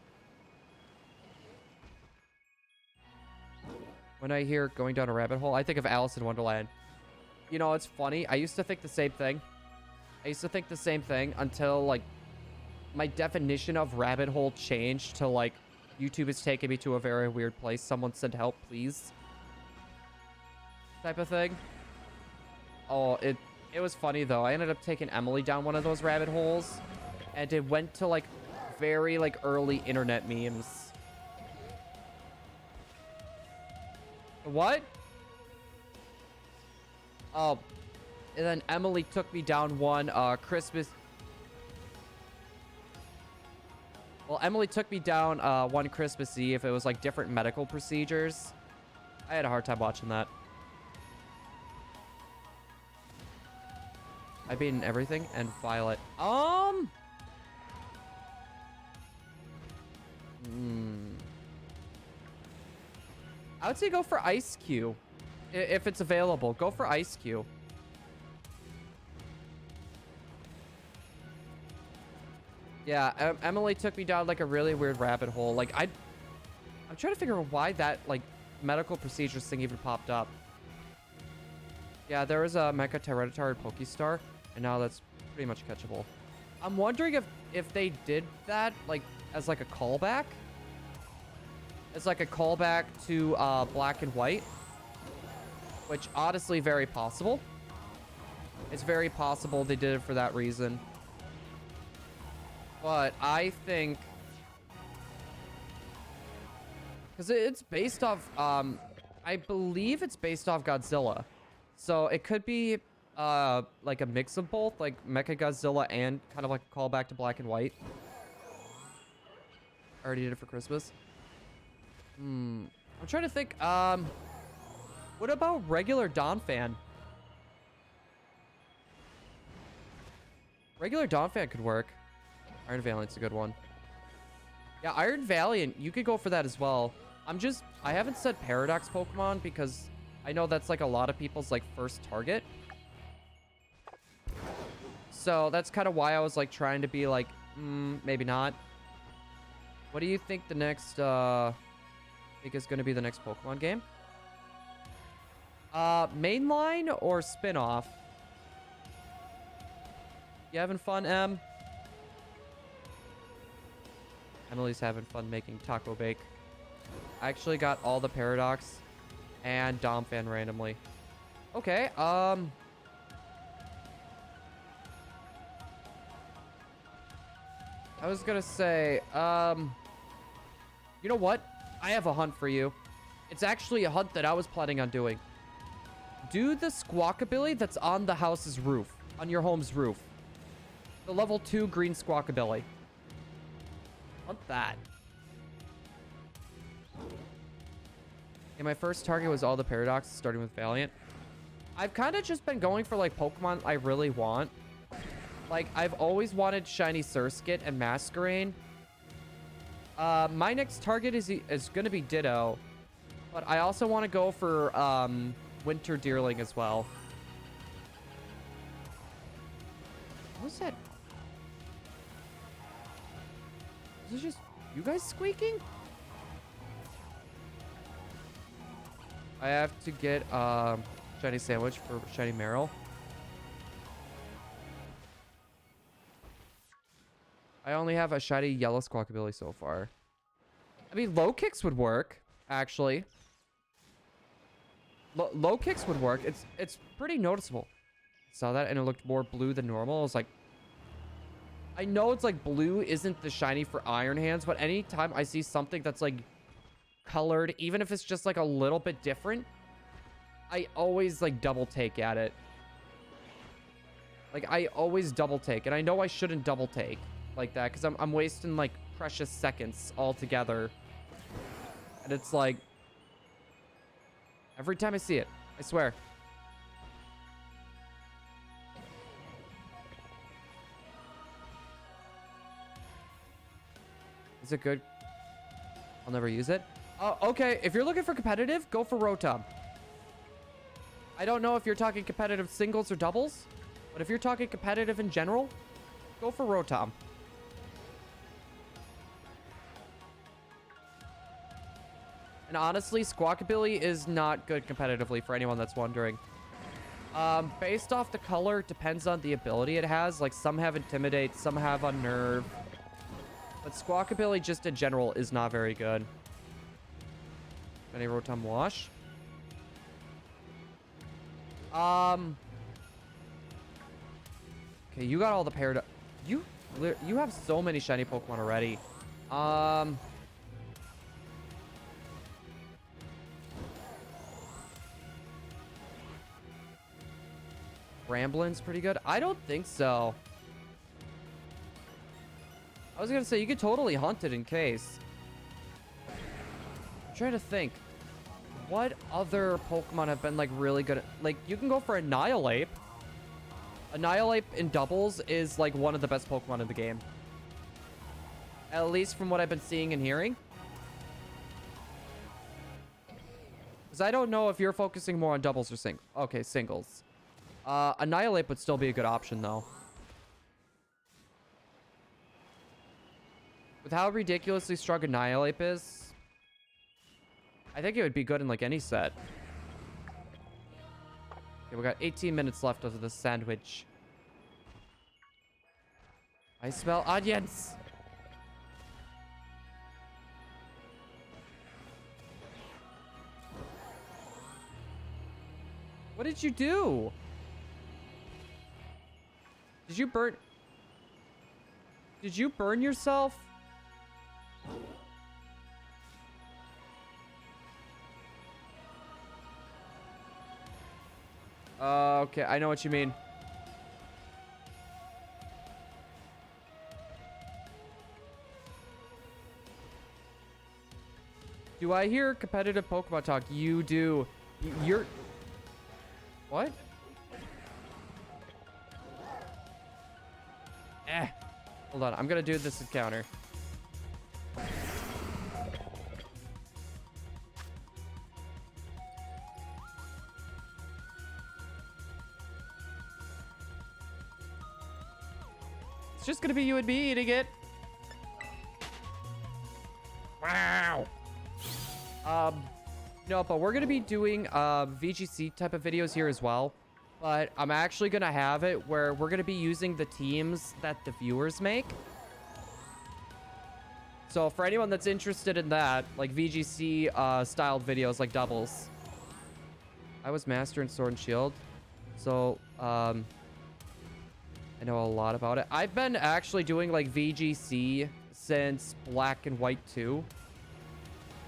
Speaker 1: When I hear going down a rabbit hole, I think of Alice in Wonderland. You know, it's funny. I used to think the same thing. I used to think the same thing until, like, my definition of rabbit hole changed to, like, YouTube is taking me to a very weird place. Someone send help, please. Type of thing. Oh, it was funny, though. I ended up taking Emily down one of those rabbit holes. And it went to, like, very, like, early internet memes. What? Oh. And then Emily took me down one, Christmas... Well, Emily took me down, one Christmas Eve. It was, like, different medical procedures. I had a hard time watching that. I've beaten everything and Violet. I would say go for Ice Cube. If it's available, go for Ice Cube. Yeah, Emily took me down like a really weird rabbit hole. Like I'm trying to figure out why that like medical procedures thing even popped up. Yeah, there was a Mecha Tyranitar Pokestar, and now that's pretty much catchable. I'm wondering if they did that like as like a callback. As like a callback to Black and White. Which honestly very possible. It's very possible they did it for that reason. But I think because it's based off I believe it's based off Godzilla. So it could be like a mix of both, like Mecha Godzilla and kind of like a callback to Black and White. I already did it for Christmas. I'm trying to think. What about regular Donphan? Regular Donphan could work. Iron Valiant's a good one. Yeah, Iron Valiant, you could go for that as well. I haven't said Paradox Pokemon because I know that's like a lot of people's like first target. So that's kind of why I was like trying to be like, maybe not. What do you think the next, think is going to be the next Pokemon game? Mainline or spin-off? You having fun, Em? Emily's having fun making taco bake. I actually got all the Paradox and Donphan randomly. Okay, I was gonna say, you know what? I have a hunt for you. It's actually a hunt that I was planning on doing. Do the Squawkabilly that's on the house's roof, on your home's roof. The level 2 green Squawkabilly. Hunt that. And my first target was all the Paradox, starting with Valiant. I've kind of just been going for like Pokemon I really want. Like, I've always wanted Shiny Surskit and Masquerain. My next target is going to be Ditto. But I also want to go for Winter Deerling as well. What was that? Is this just you guys squeaking? I have to get Shiny Sandwich for Shiny Meryl. I only have a shiny yellow Squawkabilly so far. I mean, low kicks would work, actually. Low kicks would work. It's pretty noticeable. Saw that and it looked more blue than normal. I was like, I know it's like blue isn't the shiny for Iron Hands, but anytime I see something that's like colored, even if it's just like a little bit different, I always like double take at it. Like I always double take, and I know I shouldn't double take. like that because I'm wasting like precious seconds altogether. And it's like every time I see it, I swear. Is it good? I'll never use it. Oh, okay. If you're looking for competitive, go for Rotom. I don't know if you're talking competitive singles or doubles, but if you're talking competitive in general, go for Rotom. And honestly, Squawkabilly is not good competitively for anyone that's wondering. Based off the color, it depends on the ability it has. Like, some have Intimidate, some have Unnerve. But Squawkabilly just in general is not very good. Any Rotom Wash? Okay, you got all the paired... You have so many shiny Pokemon already. Ramblin's pretty good. I don't think so. I was gonna say, you could totally hunt it in case. I'm trying to think. What other Pokemon have been, like, really good at... Like, you can go for Annihilate. Annihilate in doubles is, like, one of the best Pokemon in the game. At least from what I've been seeing and hearing. Because I don't know if you're focusing more on doubles or singles. Okay, singles. Annihilate would still be a good option, though. With how ridiculously strong Annihilate is, I think it would be good in, like, any set. Okay, we got 18 minutes left of the sandwich. I smell onions! What did you do? Did you burn... Did you burn yourself? Okay, I know what you mean. Do I hear competitive Pokemon talk? You do. You're... What? Hold on, I'm gonna do this encounter. It's just gonna be you and me eating it. Wow. No, but we're gonna be doing VGC type of videos here as well. But I'm actually gonna have it where we're gonna be using the teams that the viewers make. So for anyone that's interested in that, like VGC styled videos like doubles. I was master in Sword and Shield. So I know a lot about it. I've been actually doing like VGC since Black and White 2.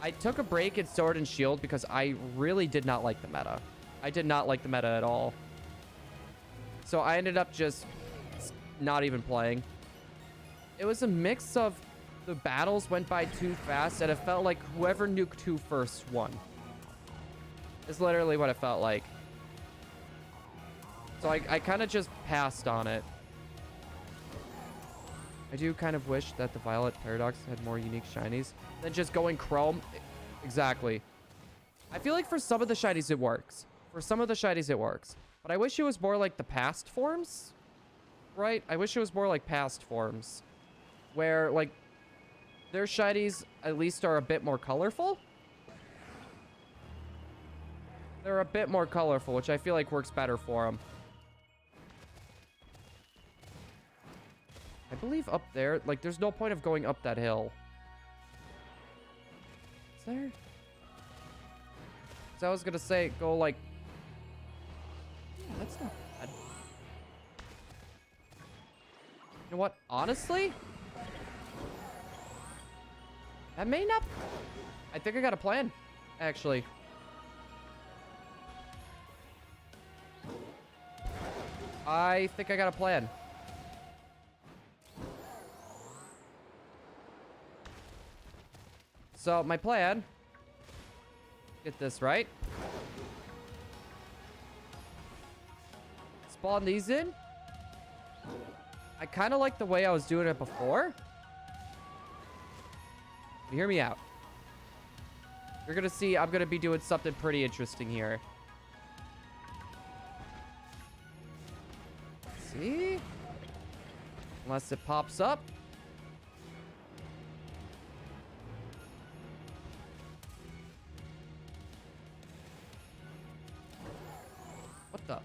Speaker 1: I took a break in Sword and Shield because I really did not like the meta. I did not like the meta at all. So I ended up just not even playing. It was a mix of the battles went by too fast and it felt like whoever nuked who first won. Is literally what it felt like. So I kind of just passed on it. I do kind of wish that the Violet Paradox had more unique shinies than just going Chrome. Exactly. I feel like for some of the shinies it works. For some of the shinies it works. But I wish it was more like the past forms. Right? I wish it was more like past forms. Where, like, their shinies at least are a bit more colorful. They're a bit more colorful, which I feel like works better for them. I believe up there, like, there's no point of going up that hill. Is there? So I was gonna say, go, like... Yeah, that's not bad. You know what? Honestly? That may not... I think I got a plan, actually. I think I got a plan. So my plan, get this right. Spawn these in. I kind of like the way I was doing it before. Hear me out. You're gonna see I'm gonna be doing something pretty interesting here. See? Unless it pops up. What the?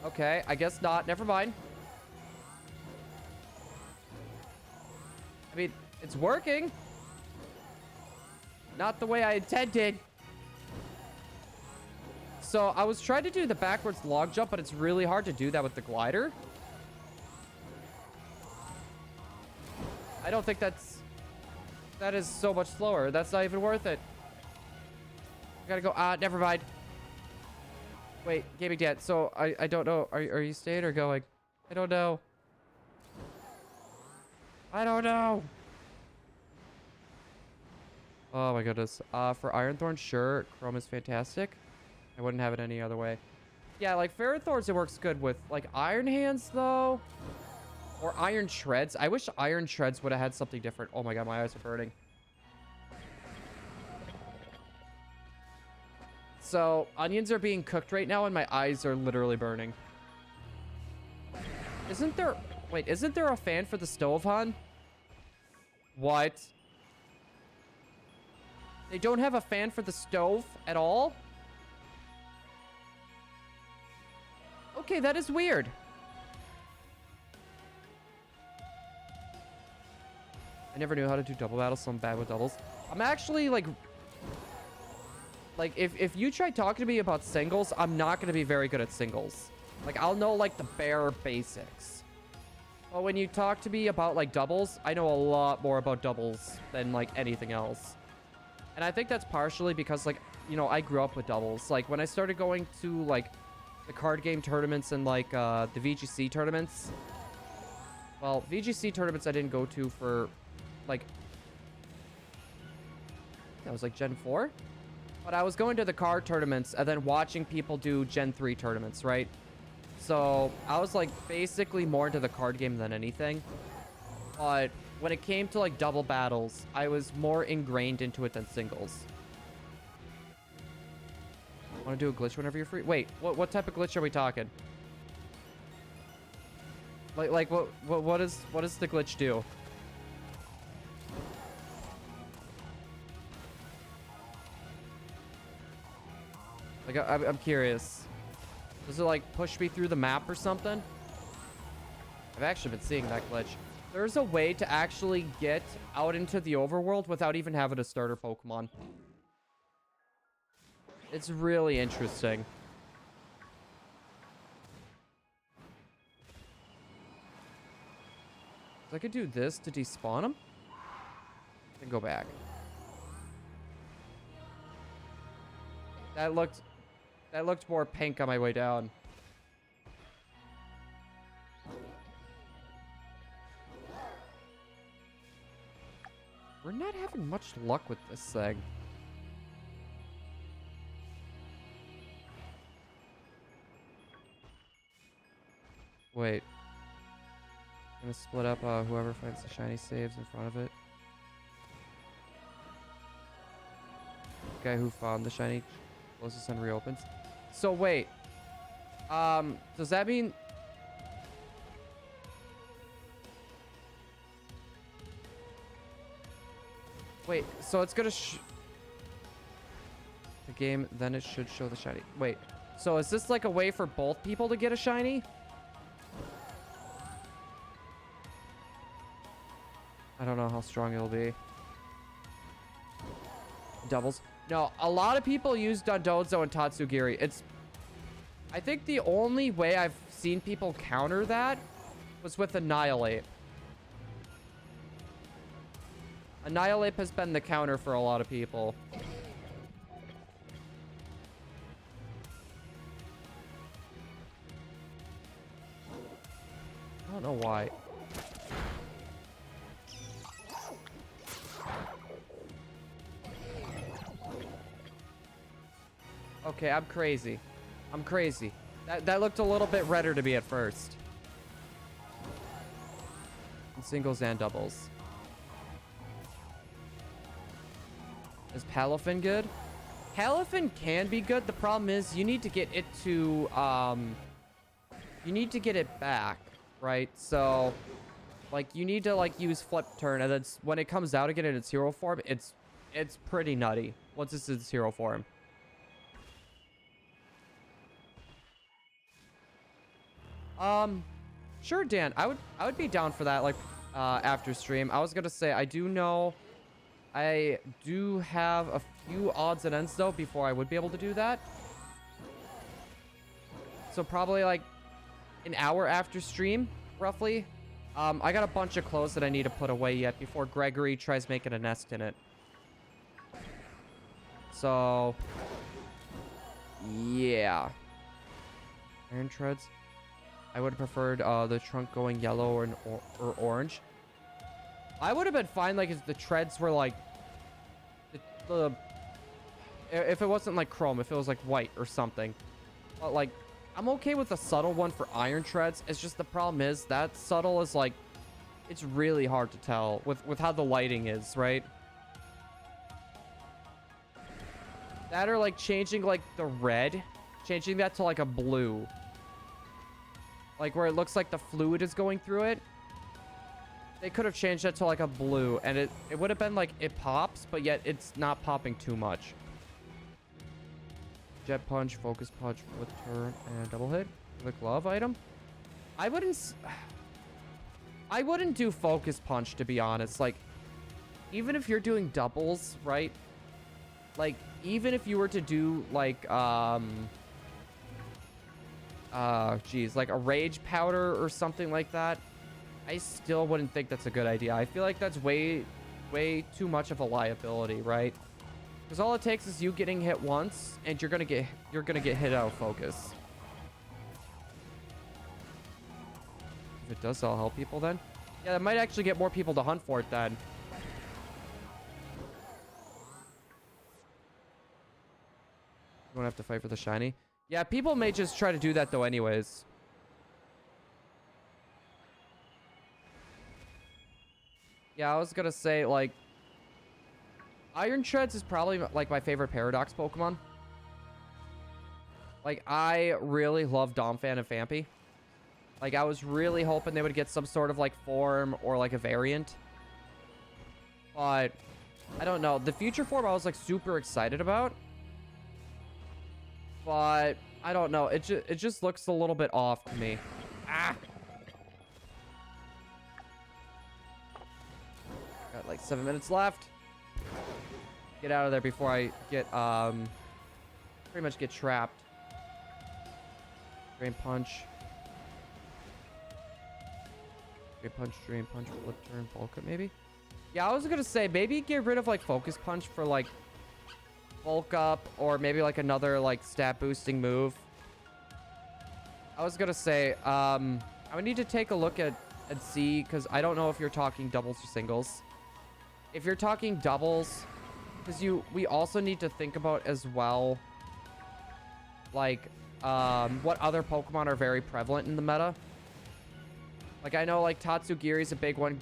Speaker 1: Okay, I guess not. Never mind. I mean, it's working. Not the way I intended. So I was trying to do the backwards log jump, but it's really hard to do that with the glider. I don't think that is so much slower. That's not even worth it. I gotta go. Never mind. Wait, gaming dad. So I don't know. Are you staying or going? I don't know. I don't know. Oh my goodness. For Iron Thorns, sure. Chrome is fantastic. I wouldn't have it any other way. Yeah, like Iron Thorns, it works good with like Iron Hands though. Or Iron Shreds. I wish Iron Shreds would have had something different. Oh my god, my eyes are burning. So, onions are being cooked right now and my eyes are literally burning. Isn't there... Wait, isn't there a fan for the stove, hon? What? They don't have a fan for the stove at all? Okay, that is weird. I never knew how to do double battles, so I'm bad with doubles. I'm actually, like, if you try talking to me about singles, I'm not going to be very good at singles. Like, I'll know, like, the bare basics. But when you talk to me about, like, doubles, I know a lot more about doubles than, like, anything else. And I think that's partially because, like, you know, I grew up with doubles. Like, when I started going to, like, the card game tournaments and, like, the VGC tournaments. Well, VGC tournaments I didn't go to for, like... That was, like, Gen 4? But I was going to the card tournaments and then watching people do Gen 3 tournaments, right? So, I was, like, basically more into the card game than anything. But when it came to, like, double battles, I was more ingrained into it than singles. Want to do a glitch whenever you're free? Wait, what type of glitch are we talking? Like what does the glitch do? Like I'm curious. Does it like push me through the map or something? I've actually been seeing that glitch. There's a way to actually get out into the overworld without even having a starter Pokemon. It's really interesting. So I could do this to despawn them. And go back. That looked more pink on my way down. We're not having much luck with this thing. Wait. I'm gonna split up whoever finds the shiny saves in front of it. Guy who found the shiny closest and reopens. So wait. Does that mean... Wait, so it's gonna the game, then it should show the shiny. Wait, so is this like a way for both people to get a shiny? I don't know how strong it'll be. Doubles. No, a lot of people use Dondozo and Tatsugiri. I think the only way I've seen people counter that was with Annihilate. Annihilate has been the counter for a lot of people. I don't know why. Okay, I'm crazy. I'm crazy. That looked a little bit redder to me at first. In singles and doubles. Is Palafin good? Palafin can be good. The problem is you need to get it to, you need to get it back, right? So, like, you need to, like, use flip turn, and then when it comes out again in its hero form, it's pretty nutty once it's in its hero form. Sure, Dan. I would be down for that, like, after stream. I was gonna say, I do have a few odds and ends, though, before I would be able to do that. So probably, like, an hour after stream, roughly. I got a bunch of clothes that I need to put away yet before Gregory tries making a nest in it. So, yeah. Iron treads. I would have preferred the trunk going yellow or orange. I would have been fine, like, if the treads were, like, if it wasn't, like, chrome, if it was, like, white or something. But, like, I'm okay with the subtle one for iron treads. It's just the problem is that subtle is, like, it's really hard to tell with how the lighting is, right? That or, like, changing, like, the red. Changing that to, like, a blue. Like, where it looks like the fluid is going through it. They could have changed that to, like, a blue. And it would have been, like, it pops, but yet it's not popping too much. Jet punch, focus punch, flip turn, and double hit. The glove item. I wouldn't do focus punch, to be honest. Like, even if you're doing doubles, right? Like, even if you were to do, like, geez, like a rage powder or something like that, I still wouldn't think that's a good idea. I feel like that's way too much of a liability, right? Because all it takes is you getting hit once, and you're gonna get hit out of focus. If it does, I'll help people then. Yeah, that might actually get more people to hunt for it then. You won't have to fight for the shiny. Yeah, people may just try to do that though anyways. Yeah, I was gonna say, like, Iron Treads is probably, like, my favorite Paradox Pokemon. Like, I really love Domfan and Phanpy. Like, I was really hoping they would get some sort of, like, form or, like, a variant. But, I don't know. The future form I was, like, super excited about. But, I don't know. It just looks a little bit off to me. Ah! Got, like, 7 minutes left. Get out of there before I get, pretty much get trapped. Drain punch. Drain punch, flip turn, bulk up, maybe? Yeah, I was gonna say, maybe get rid of, like, focus punch for, like, bulk up, or maybe, like, another, like, stat boosting move. I was gonna say, I would need to take a look at and see, because I don't know if you're talking doubles or singles. If you're talking doubles, because we also need to think about as well, like, what other Pokemon are very prevalent in the meta. Like, I know, like, Tatsugiri's a big one.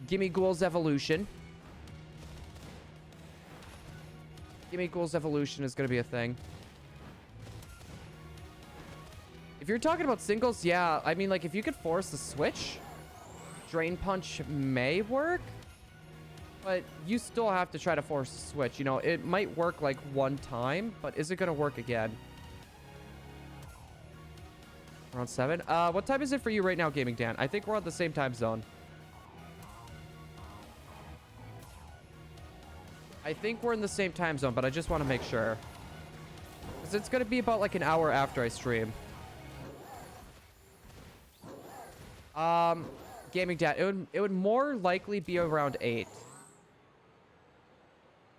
Speaker 1: Gimme Ghoul's Evolution. Gimme Ghoul's Evolution is going to be a thing. If you're talking about singles, yeah, I mean, like, if you could force the switch, Drain Punch may work. But you still have to try to force the switch. You know, it might work, like, one time, but is it going to work again? Around 7? What time is it for you right now, Gaming Dan? I think we're on the same time zone. I think we're in the same time zone, but I just want to make sure. Because it's going to be about, like, an hour after I stream. Gaming Dan, it would more likely be around 8.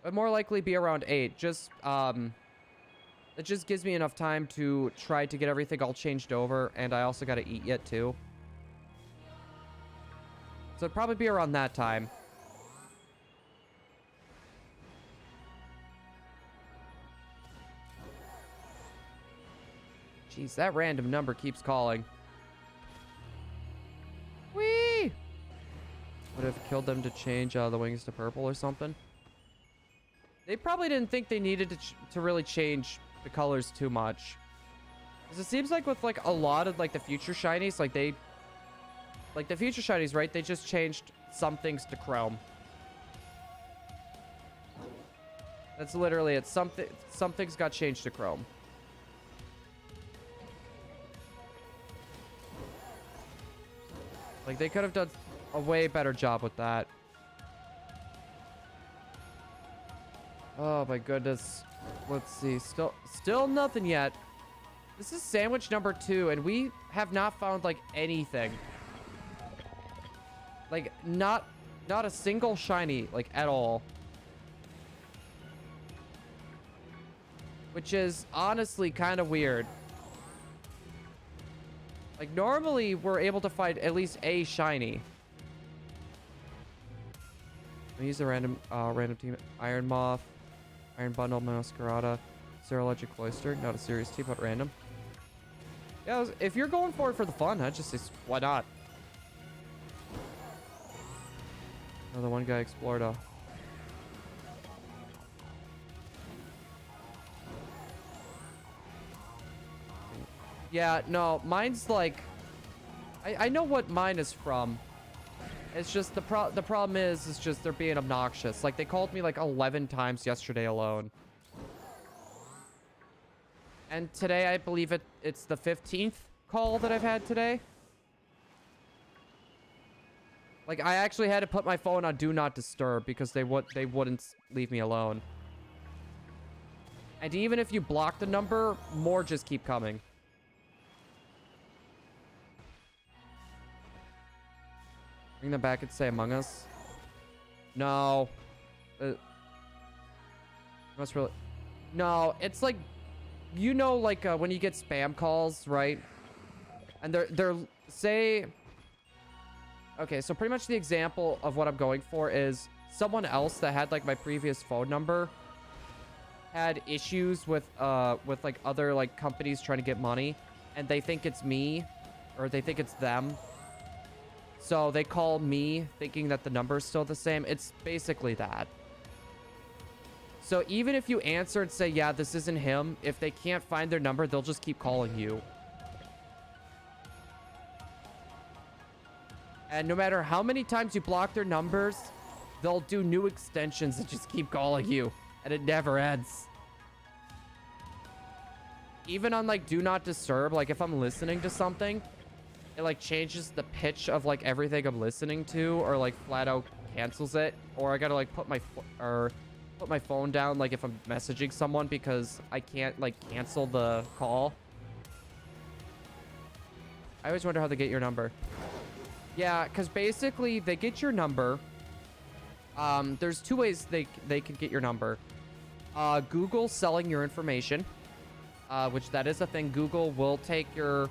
Speaker 1: It would more likely be around 8. Just, it just gives me enough time to try to get everything all changed over, and I also got to eat yet, too. So it'd probably be around that time. Jeez, that random number keeps calling. Whee! Would have killed them to change the wings to purple or something. They probably didn't think they needed to really change the colors too much. Because it seems like with like a lot of like the future shinies, like the future shinies, right? They just changed some things to chrome. That's literally it. Some things got changed to chrome. Like they could have done a way better job with that. Oh my goodness. Let's see. Still nothing yet. This is sandwich number 2, and we have not found like anything. Like not a single shiny like at all. Which is honestly kind of weird. Like normally we're able to find at least a shiny. I use a random team. Iron Moth, Iron Bundle, Masquerada, Serologic Cloister. Not a serious team, but random. Yeah, if you're going for it for the fun, I'd just say why not? Another one guy explored a. Yeah, no, mine's like, I know what mine is from. It's just the problem is just they're being obnoxious. Like they called me like 11 times yesterday alone. And today I believe it's the 15th call that I've had today. Like I actually had to put my phone on do not disturb because they wouldn't leave me alone. And even if you block the number, more just keep coming. Bring them back and say Among Us. No. Must really. No, it's like, you know, like when you get spam calls, right? And they're say. Okay, so pretty much the example of what I'm going for is someone else that had like my previous phone number had issues with like other like companies trying to get money, and they think it's me, or they think it's them. So they call me thinking that the number's still the same. It's basically that. So even if you answer and say, yeah, this isn't him, if they can't find their number, they'll just keep calling you. And no matter how many times you block their numbers, they'll do new extensions that just keep calling you. And it never ends. Even on like do not disturb, like if I'm listening to something, it like changes the pitch of like everything I'm listening to, or like flat out cancels it, or I gotta like put my phone down like if I'm messaging someone because I can't like cancel the call. I always wonder how they get your number. Yeah, because basically they get your number. There's 2 ways they can get your number. Google selling your information, which that is a thing. Google will take your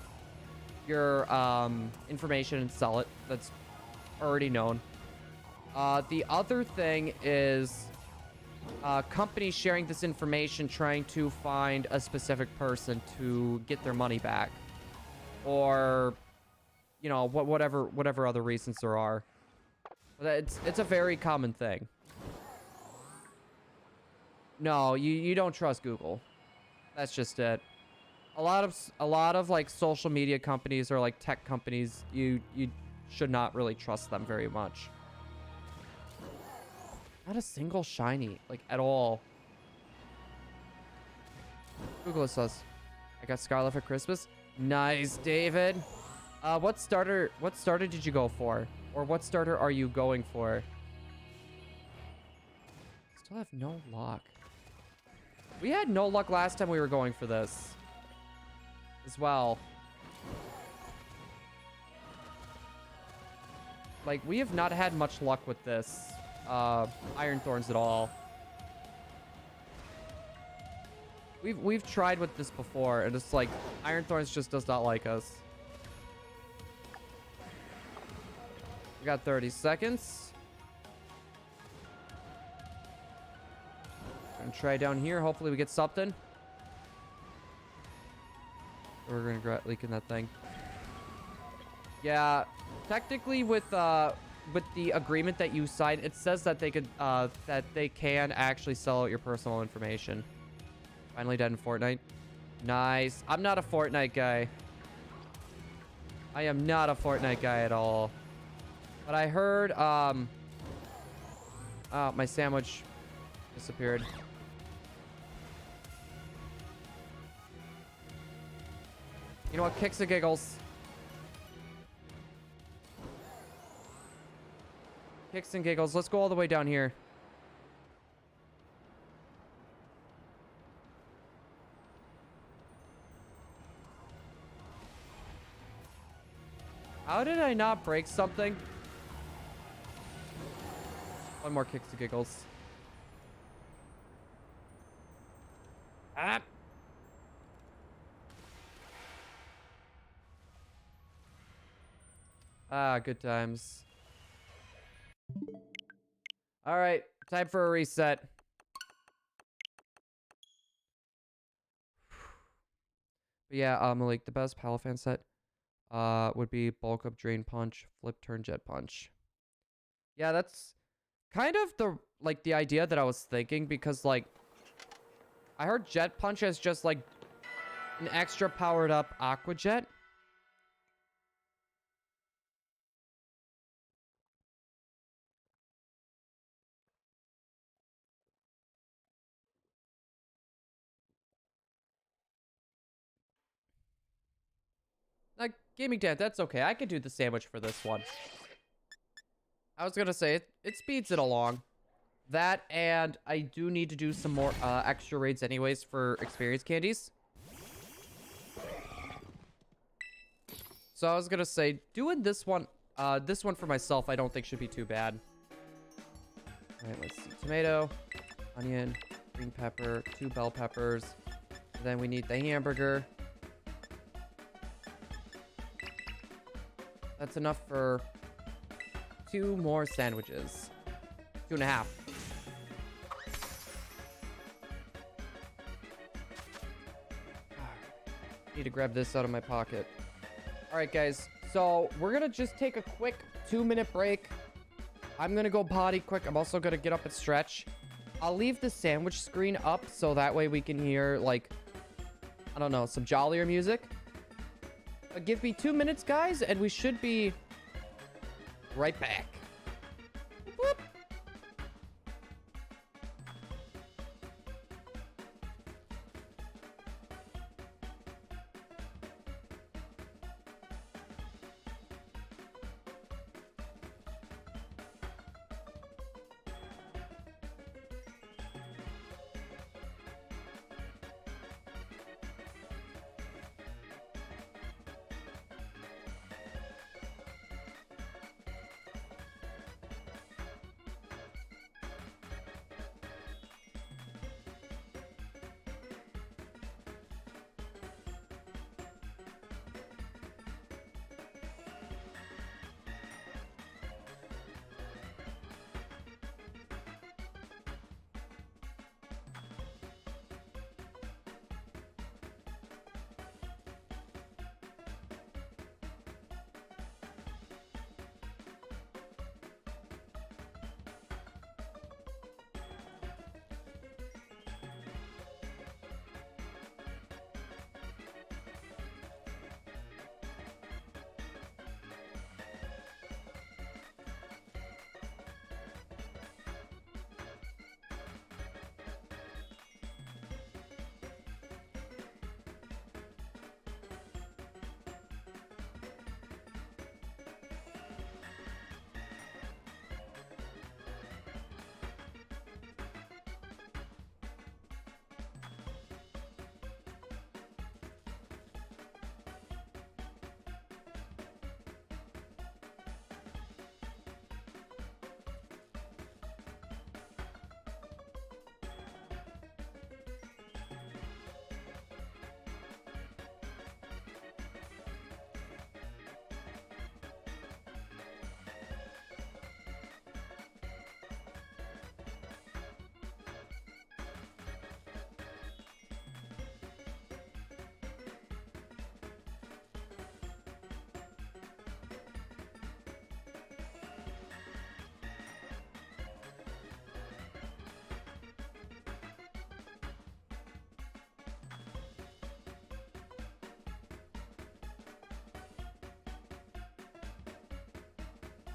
Speaker 1: information and sell it. That's already known. The other thing is companies sharing this information trying to find a specific person to get their money back, or you know, whatever other reasons there are. It's a very common thing. No, you don't trust Google. That's just it. A lot of like social media companies or like tech companies, you should not really trust them very much. Not a single shiny, like at all. Google says, I got Scarlet for Christmas. Nice, David. What starter did you go for? Or what starter are you going for? Still have no luck. We had no luck last time we were going for this as well. Like, we have not had much luck with this Iron Thorns at all. We've tried with this before, and it's like Iron Thorns just does not like us. We got 30 seconds. Gonna try down here. Hopefully we get something. We're gonna regret leaking that thing. Yeah, technically with the agreement that you signed, it says that they could that they can actually sell out your personal information. Finally dead in Fortnite. Nice. I'm not a Fortnite guy. I am not a Fortnite guy at all. But I heard oh, my sandwich disappeared. You know what? Kicks and giggles. Kicks and giggles. Let's go all the way down here. How did I not break something? One more kicks and giggles. Ah. Ah, good times. All right, time for a reset. But yeah, Malik, the best Palafan set would be bulk up, drain punch, flip turn, jet punch. Yeah, that's kind of the idea that I was thinking, because like I heard jet punch as just like an extra powered up aqua jet. Like, gaming dad, that's okay. I could do the sandwich for this one. I was gonna say, it speeds it along. That, and I do need to do some more extra raids anyways for experience candies. So I was gonna say, doing this one for myself, I don't think should be too bad. Alright, let's see. Tomato, onion, green pepper, 2 bell peppers. And then we need the hamburger. That's enough for 2 more sandwiches. 2.5. Need to grab this out of my pocket. All right, guys. So we're going to just take a quick 2-minute break. I'm going to go potty quick. I'm also going to get up and stretch. I'll leave the sandwich screen up so that way we can hear, like, I don't know, some jollier music. Give me 2 minutes, guys, and we should be right back. Whoop.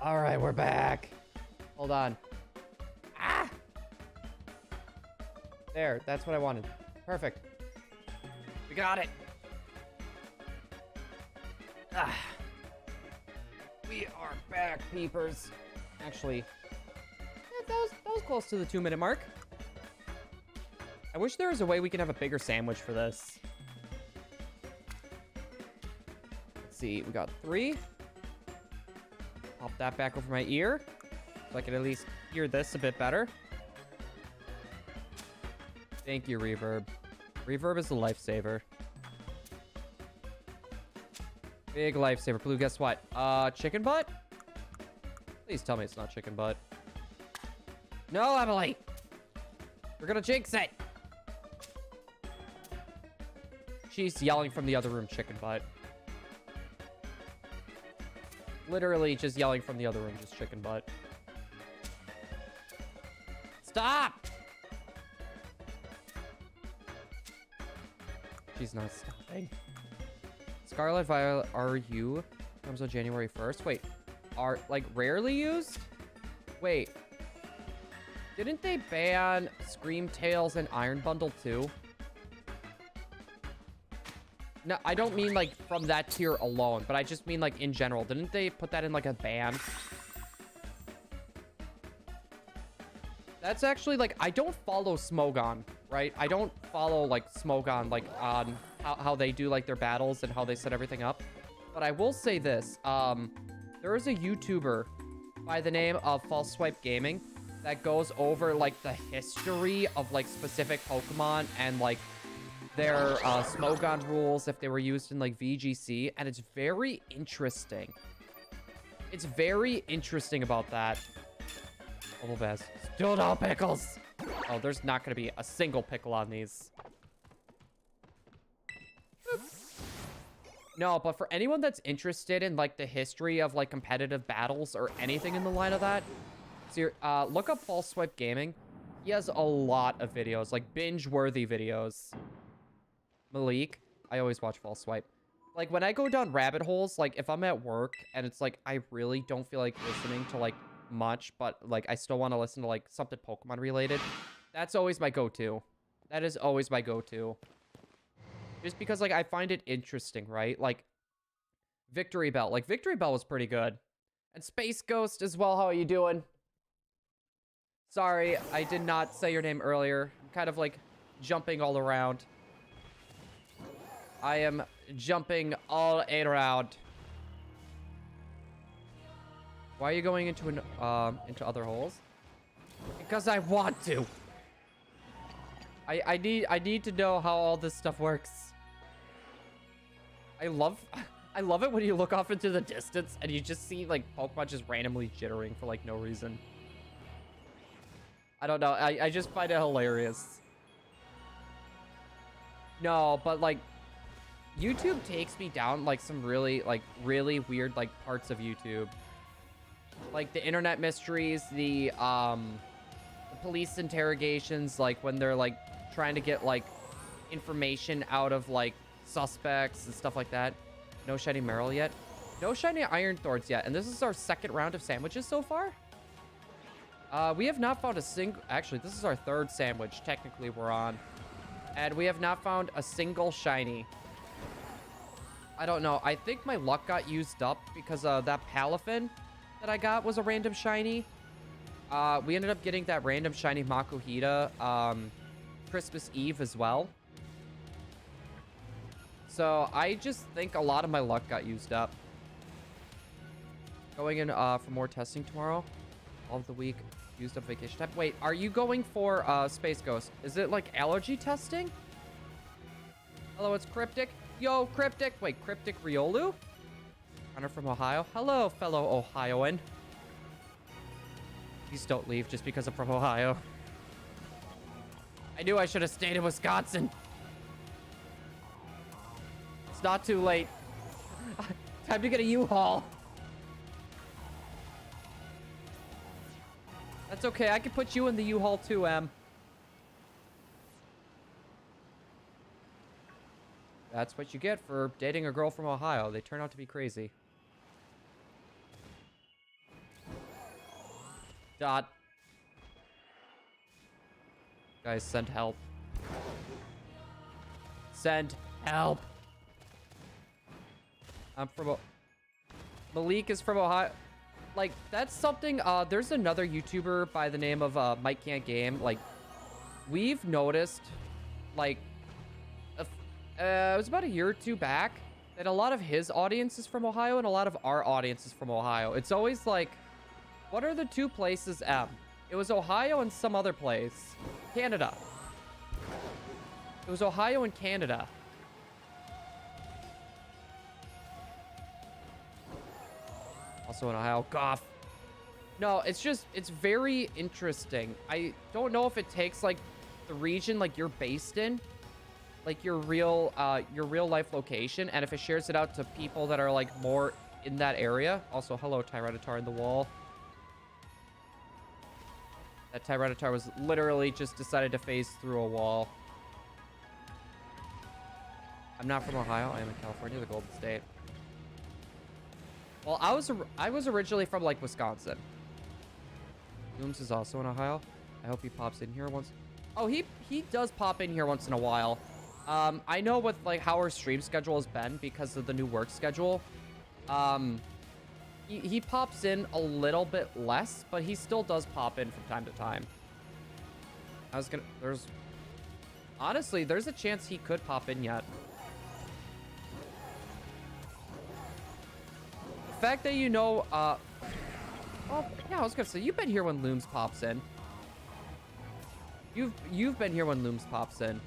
Speaker 1: All right, we're back. Hold on. Ah! There, that's what I wanted. Perfect. We got it. Ah. We are back, peepers. Actually, yeah, that was close to the 2-minute mark. I wish there was a way we could have a bigger sandwich for this. Let's see, we got 3. Pop that back over my ear so I can at least hear this a bit better. Thank you, Reverb. Reverb is a lifesaver. Big lifesaver. Blue, guess what? Chicken butt? Please tell me it's not chicken butt. No, Emily! We're gonna jinx it! She's yelling from the other room, chicken butt. Literally just yelling from the other room, just chicken butt. Stop! She's not stopping. Scarlet Violet RU comes on January 1st. Wait, are like rarely used? Wait, didn't they ban Scream Tails and Iron Bundle too? No, I don't mean like from that tier alone, but I just mean like in general. Didn't they put that in like a ban? That's actually like, I don't follow Smogon, right? I don't follow like Smogon like on how they do like their battles and how they set everything up. But I will say this, there is a YouTuber by the name of False Swipe Gaming that goes over like the history of like specific Pokemon and like their Smogon rules if they were used in like VGC, and it's very interesting. It's very interesting about that. Bubble Bass. Still no pickles! Oh, there's not gonna be a single pickle on these. No, but for anyone that's interested in like the history of like competitive battles or anything in the line of that, so look up False Swipe Gaming. He has a lot of videos, like binge-worthy videos. Malik, I always watch False Swipe. Like when I go down rabbit holes, like if I'm at work and it's like I really don't feel like listening to like much, but like I still want to listen to like something Pokemon related, that's always my go-to. That is always my go-to. Just because like I find it interesting, right? Like Victory Bell. Like Victory Bell was pretty good. And Space Ghost as well. How are you doing? Sorry, I did not say your name earlier. I'm kind of like jumping all around. I am jumping all around. Why are you going into into other holes? Because I want to. I need to know how all this stuff works. I love it when you look off into the distance and you just see like Pokemon just randomly jittering for like no reason. I don't know. I just find it hilarious. No, but like YouTube takes me down like some really weird like parts of YouTube. Like the internet mysteries, the police interrogations, like when they're like trying to get like information out of like suspects and stuff like that. No shiny Meryl yet. No shiny Iron Thorns yet. And this is our second round of sandwiches so far. We have not found a single... Actually, this is our third sandwich technically we're on. And we have not found a single shiny. I don't know. I think my luck got used up because that Palafin that I got was a random shiny. We ended up getting that random shiny Makuhita Christmas Eve as well. So I just think a lot of my luck got used up. Going in for more testing tomorrow. All of the week. Used up vacation time. Wait, are you going for Space Ghost? Is it like allergy testing? Hello, it's Cryptic. Yo, Cryptic. Wait, Cryptic Riolu? Hunter from Ohio. Hello, fellow Ohioan. Please don't leave just because I'm from Ohio. I knew I should have stayed in Wisconsin. It's not too late. Time to get a U-Haul. That's okay. I can put you in the U-Haul too, Em. That's what you get for dating a girl from Ohio. They turn out to be crazy. Dot. Guys, send help. Send help. I'm from Malik is from Ohio. Like, that's something, there's another YouTuber by the name of Mike Can't Game. Like, we've noticed, like, it was about a year or two back that a lot of his audience is from Ohio and a lot of our audience is from Ohio. It's always like, what are the two places M? It was Ohio and some other place. Canada. It was Ohio and Canada. Also in Ohio. Goff. No, it's just, it's very interesting. I don't know if it takes like the region like you're based in, like your real life location, and if it shares it out to people that are like more in that area. Also, hello, Tyranitar in the wall. That Tyranitar was literally just decided to phase through a wall. I'm not from Ohio. I am in California, the Golden State. Well, I was originally from like Wisconsin. Looms is also in Ohio. I hope he pops in here once. Oh, he does pop in here once in a while. I know with like how our stream schedule has been because of the new work schedule. He pops in a little bit less, but he still does pop in from time to time. Honestly, there's a chance he could pop in yet. The fact that you know, oh, yeah, I was gonna say, you've been here when Looms pops in. You've been here when Looms pops in.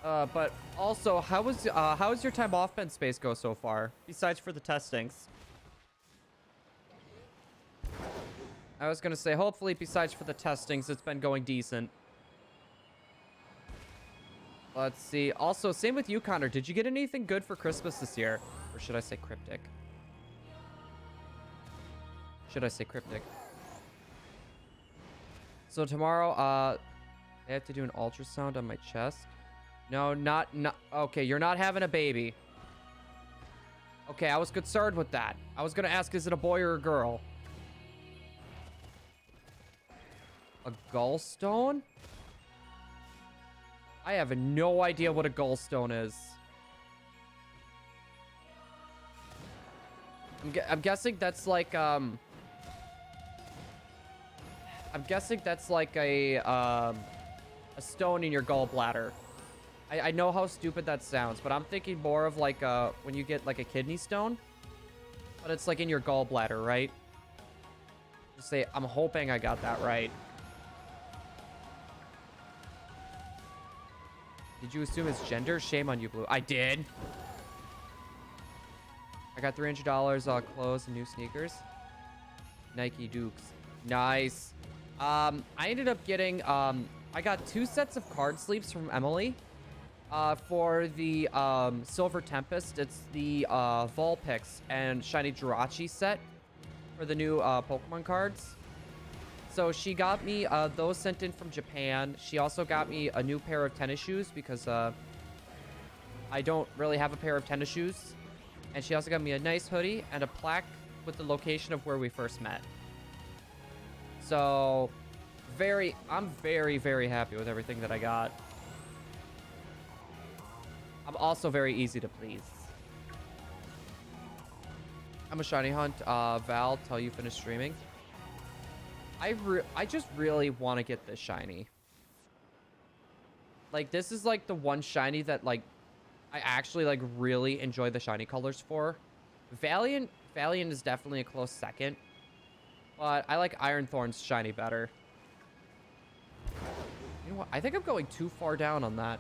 Speaker 1: But also, how has your time off been, Space Ghost, so far? Besides for the testings. I was gonna say, hopefully, besides for the testings, it's been going decent. Let's see. Also, same with you, Connor. Did you get anything good for Christmas this year? Or should I say cryptic? Should I say cryptic? So tomorrow, I have to do an ultrasound on my chest. No, not. Okay, you're not having a baby. Okay, I was concerned with that. I was gonna ask, is it a boy or a girl? A gallstone? I have no idea what a gallstone is. I'm guessing that's like, I'm guessing that's like a stone in your gallbladder. I know how stupid that sounds, but I'm thinking more of like when you get like a kidney stone, but it's like in your gallbladder, right? Just say, I'm hoping I got that right. Did you assume his gender? Shame on you, Blue. I did. I got $300 clothes and new sneakers. Nike Dukes. Nice. I ended up getting, I got 2 sets of card sleeves from Emily. For the Silver Tempest, it's the Vulpix and Shiny Jirachi set for the new Pokemon cards. So she got me those sent in from Japan. She also got me a new pair of tennis shoes because I don't really have a pair of tennis shoes. And she also got me a nice hoodie and a plaque with the location of where we first met. So I'm very, very happy with everything that I got. I'm also very easy to please. I'm a shiny hunt. Val, till you finish streaming. I just really want to get this shiny. Like, this is like the one shiny that like I actually like really enjoy the shiny colors for. Valiant is definitely a close second, but I like Iron Thorns shiny better. You know what? I think I'm going too far down on that.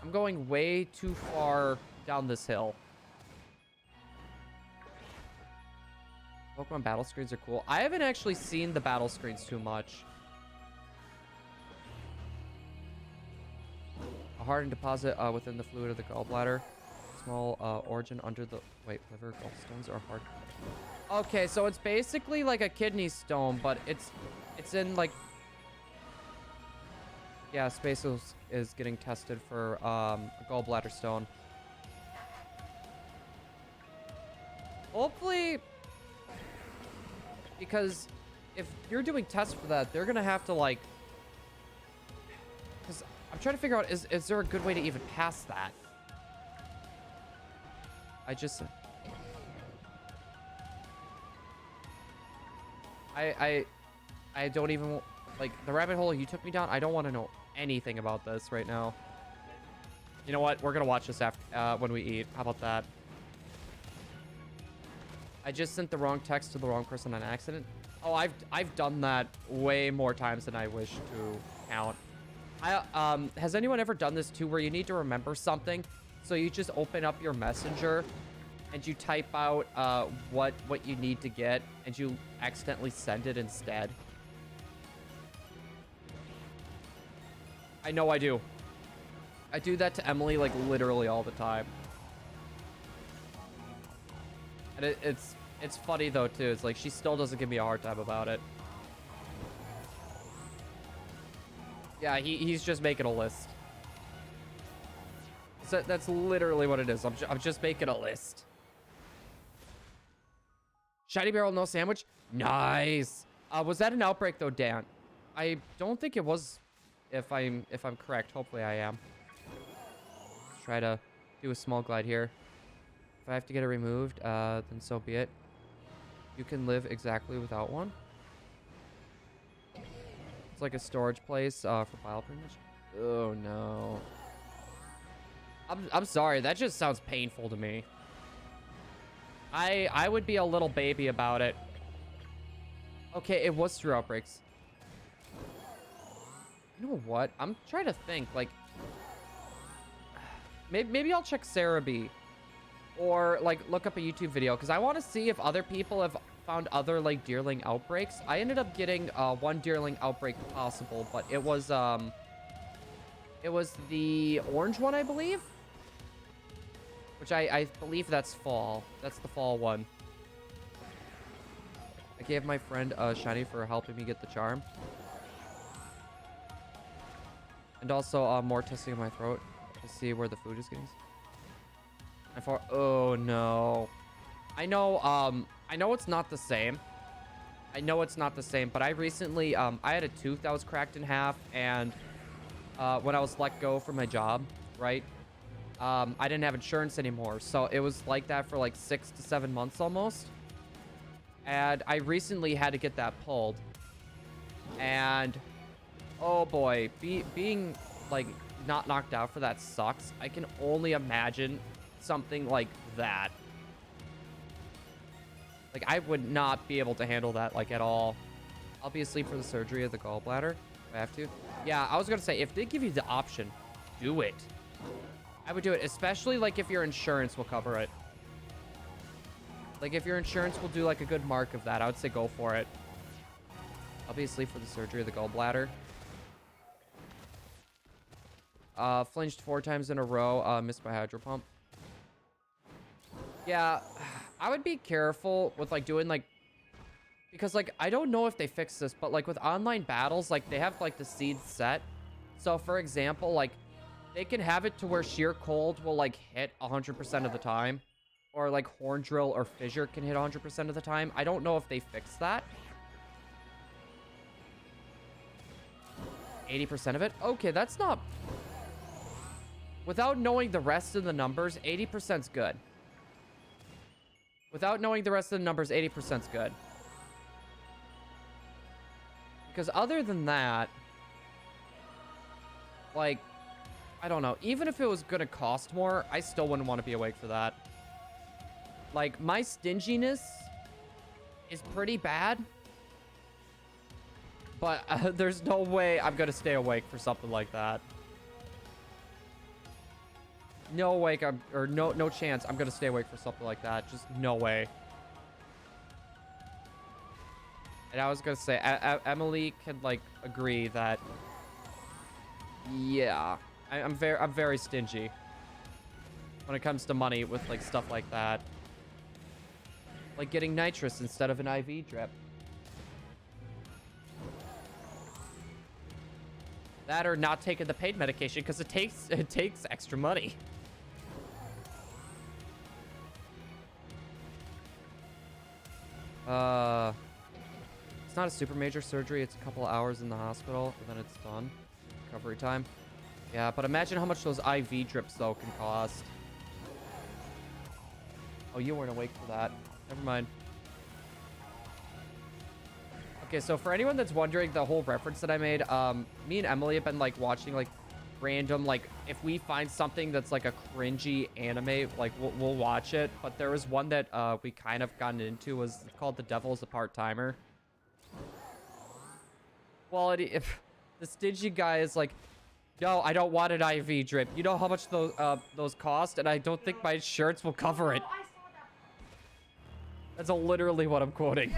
Speaker 1: I'm going way too far down this hill. Pokemon battle screens are cool. I haven't actually seen the battle screens too much. A hardened deposit within the fluid of the gallbladder. Small origin under the... Wait, liver gallstones are hard. Okay, so it's basically like a kidney stone, but it's in like... Yeah, Space is getting tested for a gallbladder stone. Because if you're doing tests for that, they're gonna have to like, because I'm trying to figure out, is there a good way to even pass that? I don't even, like, the rabbit hole you took me down, I don't want to know anything about this right now. You know what? We're gonna watch this after, when we eat. How about that? I just sent the wrong text to the wrong person on accident. Oh, I've done that way more times than I wish to count. Has anyone ever done this too, where you need to remember something, so you just open up your messenger and you type out what you need to get, and you accidentally send it instead? I know I do. I do that to Emily like literally all the time. And it's funny though too. It's like she still doesn't give me a hard time about it. Yeah, he's just making a list. So that's literally what it is. I'm just making a list. Shiny barrel, no sandwich. Nice. Was that an outbreak though, Dan? I don't think it was. If I'm correct, hopefully I am. Let's try to do a small glide here. If I have to get it removed, then so be it. You can live exactly without one. It's like a storage place for bile permission. Oh no. I'm sorry, that just sounds painful to me. I would be a little baby about it. Okay, it was through outbreaks. You know what? I'm trying to think, like, maybe I'll check Cerebi, or like look up a YouTube video, because I want to see if other people have found other like deerling outbreaks. I ended up getting one deerling outbreak possible, but it was the orange one, I believe, which I believe that's fall. That's the fall one. I gave my friend Shiny for helping me get the charm. And also more testing in my throat to see where the food is getting. And for, oh no. I know it's not the same. I know it's not the same, but I recently, I had a tooth that was cracked in half, and when I was let go from my job, right? I didn't have insurance anymore, so it was like that for like 6 to 7 months almost. And I recently had to get that pulled. And oh boy, being like not knocked out for that sucks. I can only imagine something like that. Like, I would not be able to handle that like at all. I'll be asleep for the surgery of the gallbladder if I have to. Yeah, I was gonna say, if they give you the option, do it. I would do it, especially like if your insurance will cover it. Like if your insurance will do like a good mark of that, I would say go for it. I'll be asleep for the surgery of the gallbladder. Flinched 4 times in a row, missed by hydro pump. Yeah, I would be careful with like doing like, because like, I don't know if they fixed this, but like with online battles, like they have like the seeds set. So for example, like they can have it to where sheer cold will like hit 100% of the time, or like horn drill or fissure can hit 100% of the time. I don't know if they fixed that. 80% of it? Okay, that's not... Without knowing the rest of the numbers, 80%'s good. Without knowing the rest of the numbers, 80%'s good. Because other than that, like, I don't know. Even if it was going to cost more, I still wouldn't want to be awake for that. Like, my stinginess is pretty bad. But there's no way I'm going to stay awake for something like that. No way, no chance I'm going to stay awake for something like that. Just no way. And I was going to say, Emily can, like, agree that, yeah, I'm very stingy when it comes to money with, like, stuff like that. Like getting nitrous instead of an IV drip. That or not taking the pain medication because it takes extra money. not a super major surgery. It's a couple of hours in the hospital, and then it's done. Recovery time. Yeah, but imagine how much those IV drips, though, can cost. Oh, you weren't awake for that. Never mind. Okay, so for anyone that's wondering the whole reference that I made, me and Emily have been, like, watching, like, random, like, if we find something that's, like, a cringy anime, like, we'll watch it. But there was one that we kind of gotten into, was called The Devil's a Part-Timer. Well, if the stingy guy is like, no, I don't want an IV drip. You know how much those cost? And I don't think my insurance will cover it. That's literally what I'm quoting.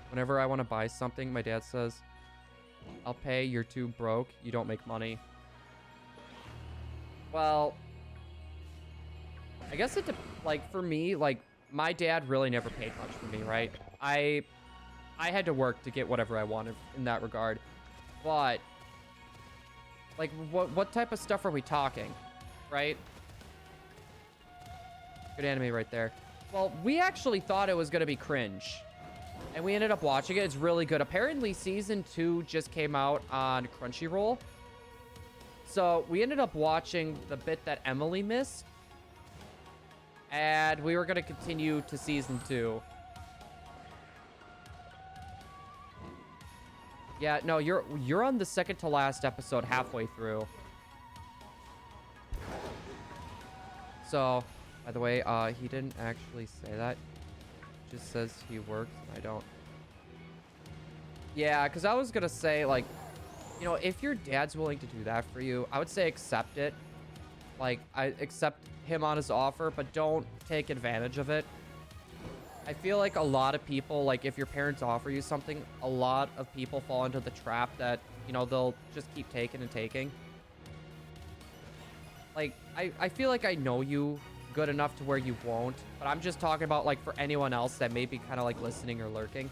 Speaker 1: Whenever I want to buy something, my dad says, I'll pay, you're too broke, you don't make money. Well, I guess like, for me, like, my dad really never paid much for me, right? I had to work to get whatever I wanted in that regard. But, like, what type of stuff are we talking, right? Good anime right there. Well, we actually thought it was going to be cringe. And we ended up watching it. It's really good. Apparently, season 2 just came out on Crunchyroll. So, we ended up watching the bit that Emily missed. And we were going to continue to season 2. Yeah, no, you're on the second to last episode halfway through. So, by the way, he didn't actually say that. Just says he works, and I don't. Yeah, because I was going to say, like, you know, if your dad's willing to do that for you, I would say accept it. Like, I accept him on his offer, but don't take advantage of it. I feel like a lot of people, like, if your parents offer you something, a lot of people fall into the trap that, you know, they'll just keep taking and taking. Like, I feel like I know you good enough to where you won't, but I'm just talking about, like, for anyone else that may be kind of, like, listening or lurking.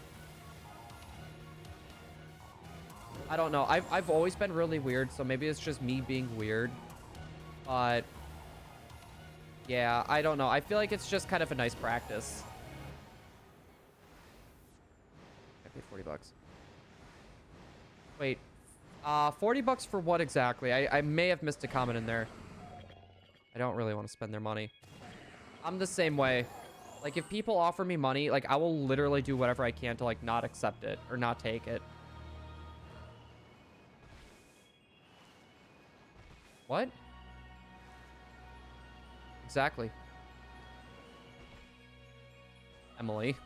Speaker 1: I don't know. I've always been really weird, so maybe it's just me being weird. But yeah, I don't know. I feel like it's just kind of a nice practice. I paid 40 bucks. Wait, 40 bucks for what exactly? I may have missed a comment in there. I don't really want to spend their money. I'm the same way. Like, if people offer me money, like, I will literally do whatever I can to, like, not accept it or not take it. What? Exactly. Emily.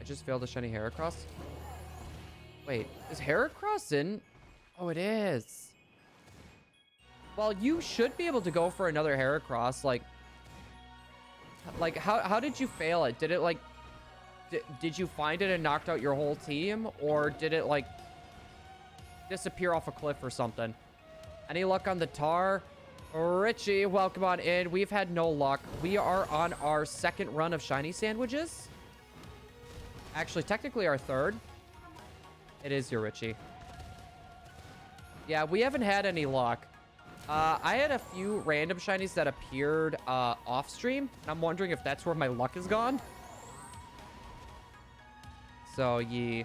Speaker 1: I just failed a shiny Heracross. Wait, is Heracross in? Oh, it is. Well, you should be able to go for another Heracross. Like how did you fail it? Did it, like, did you find it and knocked out your whole team? Or did it, like, disappear off a cliff or something? Any luck on the tar? Richie, welcome on in. We've had no luck. We are on our second run of shiny sandwiches. Actually, technically our third. It is your Richie. Yeah, we haven't had any luck. I had a few random shinies that appeared off stream. I'm wondering if that's where my luck is gone. So, yeah.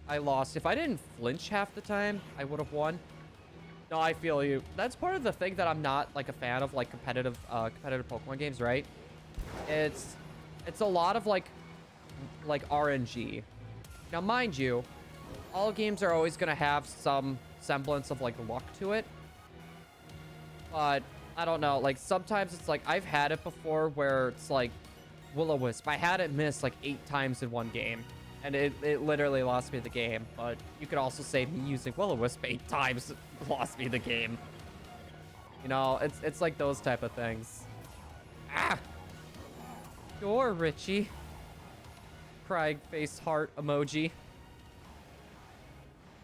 Speaker 1: I lost. If I didn't flinch half the time, I would have won. No, I feel you. That's part of the thing that I'm not, like, a fan of, like, competitive Pokemon games, right? It's a lot of, like RNG. Now, mind you, all games are always going to have some semblance of, like, luck to it. But, I don't know. Like, sometimes it's like, I've had it before where it's, like, Will-O-Wisp. I had it miss, like, 8 times in one game. And it literally lost me the game. But you could also say me using Will-O-Wisp 8 times lost me the game. You know, it's like those type of things. Ah! Sure, Richie. Crying face heart emoji.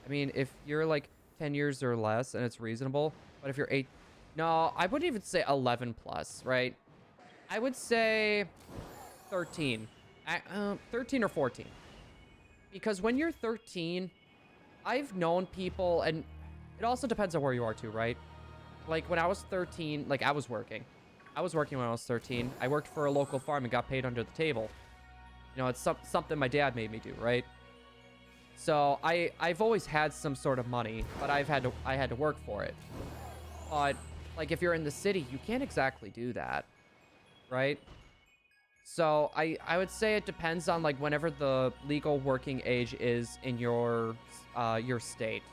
Speaker 1: I mean, if you're like 10 years or less and it's reasonable, but if you're 8... No, I wouldn't even say 11 plus, right? I would say 13. 13 or 14. Because when you're 13, I've known people, and It also depends on where you are too, right? Like when I was 13, like I was working. I was working when I was 13. I worked for a local farm and got paid under the table. You know, it's something my dad made me do, right? So I've always had some sort of money, but I had to work for it. But like if you're in the city, you can't exactly do that, right? So I would say it depends on like whenever the legal working age is in your state.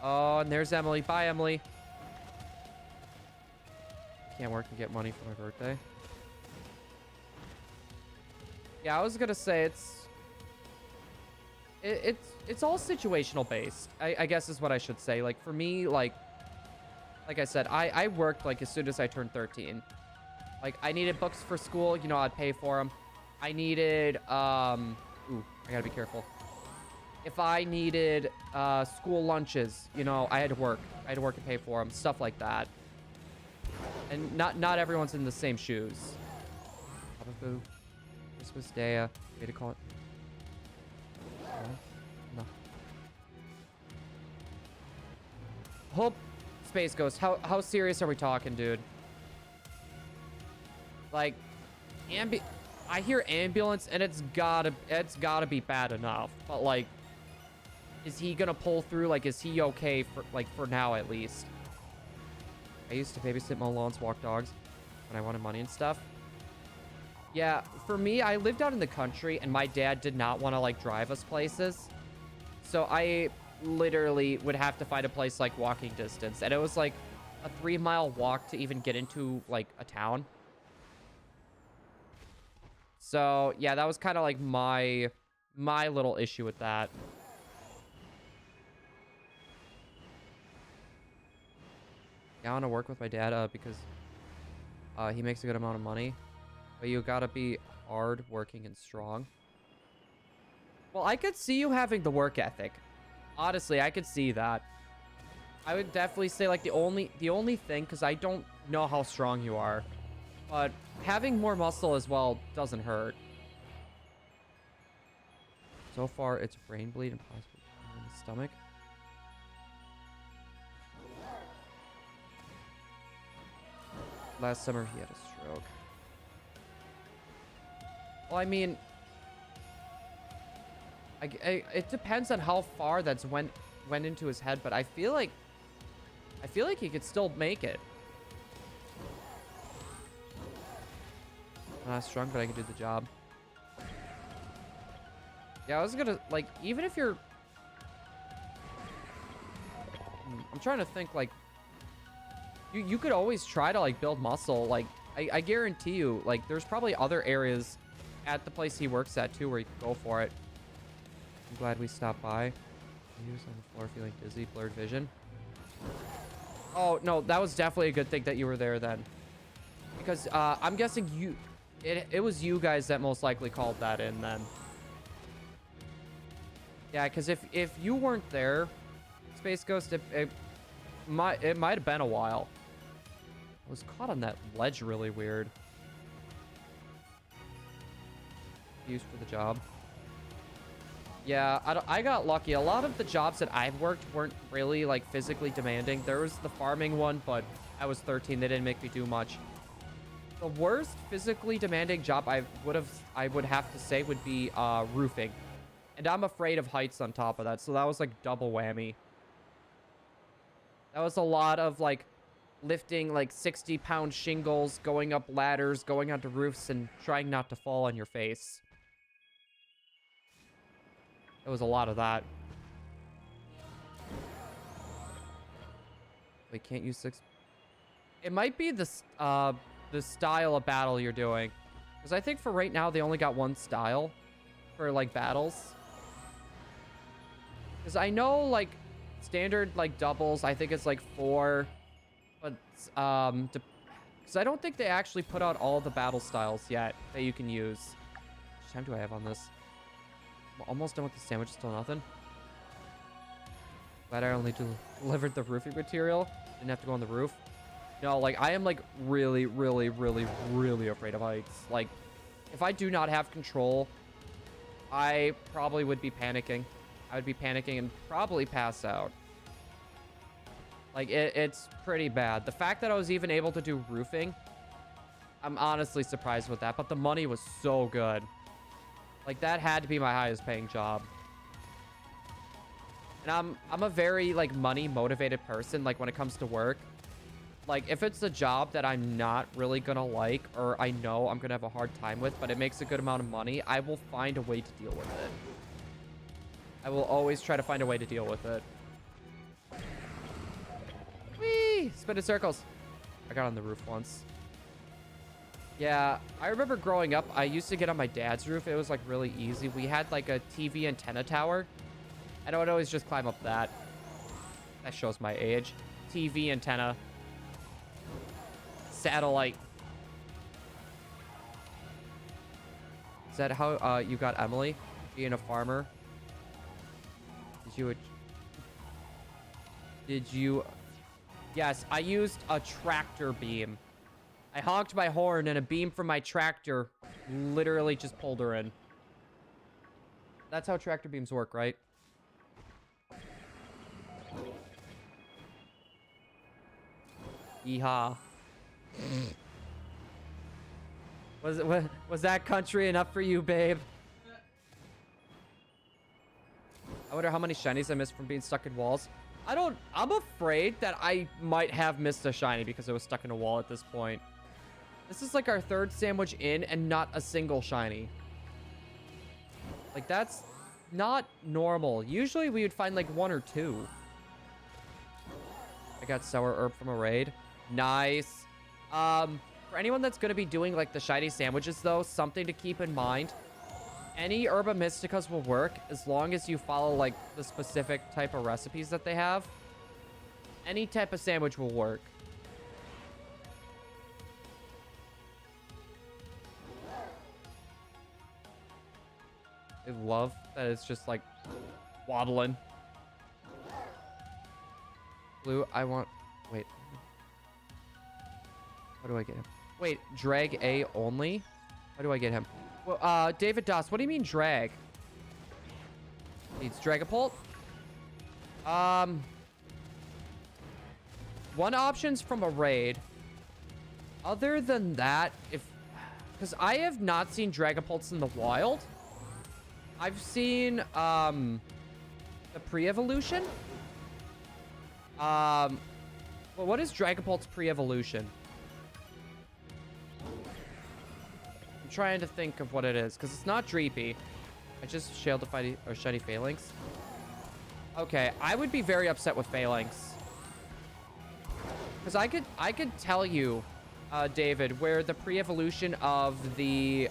Speaker 1: Oh, and there's Emily. Bye, Emily. Can't work and get money for my birthday. Yeah, I was gonna say it's all situational based. I guess is what I should say. Like for me, like I said, I worked like as soon as I turned 13. Like I needed books for school, you know, I'd pay for them. I needed ooh, I gotta be careful. If I needed school lunches, you know, I had to work. I had to work and pay for them, stuff like that. And not everyone's in the same shoes. Boo. Christmas Day, way to call it. No. Hope Space Ghost. How serious are we talking, dude? Like, I hear ambulance, and it's gotta be bad enough. But like, is he gonna pull through? Like, is he okay for now at least? I used to babysit mow lawns, walk dogs when I wanted money and stuff. Yeah, for me, I lived out in the country, and my dad did not want to like drive us places, so I literally would have to find a place like walking distance, and it was like a 3-mile walk to even get into like a town. So yeah, that was kind of like my little issue with that. Yeah, I want to work with my dad because he makes a good amount of money, but you gotta be hard working and strong. Well, I could see you having the work ethic. Honestly, I could see that. I would definitely say like the only thing, because I don't know how strong you are, but having more muscle as well doesn't hurt. So far, it's brain bleed and possibly in the stomach. Last summer, he had a stroke. Well, I mean, it depends on how far that's went into his head, but I feel like he could still make it. I'm not strong, but I can do the job. Yeah, I was gonna like, even if you're, I'm trying to think like. You could always try to like build muscle. Like I guarantee you, like there's probably other areas at the place he works at too where you can go for it. I'm glad we stopped by. He was on the floor feeling dizzy, blurred vision. Oh no, that was definitely a good thing that you were there then, because I'm guessing it was you guys that most likely called that in then. Yeah, because if you weren't there, Space Ghost, it might have been a while. I was caught on that ledge really weird. Used for the job. Yeah, I got lucky. A lot of the jobs that I've worked weren't really like physically demanding. There was the farming one, but I was 13. They didn't make me do much. The worst physically demanding job I would have to say would be roofing. And I'm afraid of heights on top of that, so that was like double whammy. That was a lot of like lifting like 60-pound shingles, going up ladders, going onto roofs, and trying not to fall on your face. It was a lot of that. Wait, can't use 6. It might be the style of battle you're doing, because I think for right now they only got one style for like battles. Because I know like standard like doubles, I think it's like 4, but because I don't think they actually put out all the battle styles yet that you can use. How much time do I have on this? I'm almost done with the sandwich, still nothing. Glad I only delivered the roofing material. Didn't have to go on the roof. No, like I am like really, really, really, really afraid of heights. Like if I do not have control, I probably would be panicking. I would be panicking and probably pass out. Like, it's pretty bad. The fact that I was even able to do roofing, I'm honestly surprised with that. But the money was so good. Like, that had to be my highest paying job. And I'm a very, like, money motivated person, like, when it comes to work. Like, if it's a job that I'm not really gonna like, or I know I'm gonna have a hard time with, but it makes a good amount of money, I will find a way to deal with it. I will always try to find a way to deal with it. Whee! Spin in circles. I got on the roof once. Yeah, I remember growing up, I used to get on my dad's roof. It was, like, really easy. We had, like, a TV antenna tower. And I would always just climb up that. That shows my age. TV antenna. Satellite. Is that how you got Emily? Being a farmer? Did you... Yes, I used a tractor beam. I honked my horn and a beam from my tractor literally just pulled her in. That's how tractor beams work, right? Yeehaw. Was that country enough for you, babe? I wonder how many shinies I missed from being stuck in walls. I'm afraid that I might have missed a shiny because I was stuck in a wall at this point. This is like our third sandwich in and not a single shiny. Like, that's not normal. Usually we would find like 1 or 2. I got sour herb from a raid. Nice. For anyone that's going to be doing like the shiny sandwiches though, something to keep in mind. Any herba mysticas will work as long as you follow like the specific type of recipes that they have. Any type of sandwich will work. I love that it's just like wobbling. Blue, I want... Wait. How do I get him? Wait, drag A only? How do I get him? Well, David Doss, what do you mean drag? Needs Dragapult? One option's from a raid. Other than that, because I have not seen Dragapults in the wild. I've seen, the pre-evolution. Well, what is Dragapult's pre-evolution? I'm trying to think of what it is, because it's not Dreepy. I just shelled to fight or shiny Phalanx. Okay, I would be very upset with Phalanx. Because I could tell you, David, where the pre-evolution of the,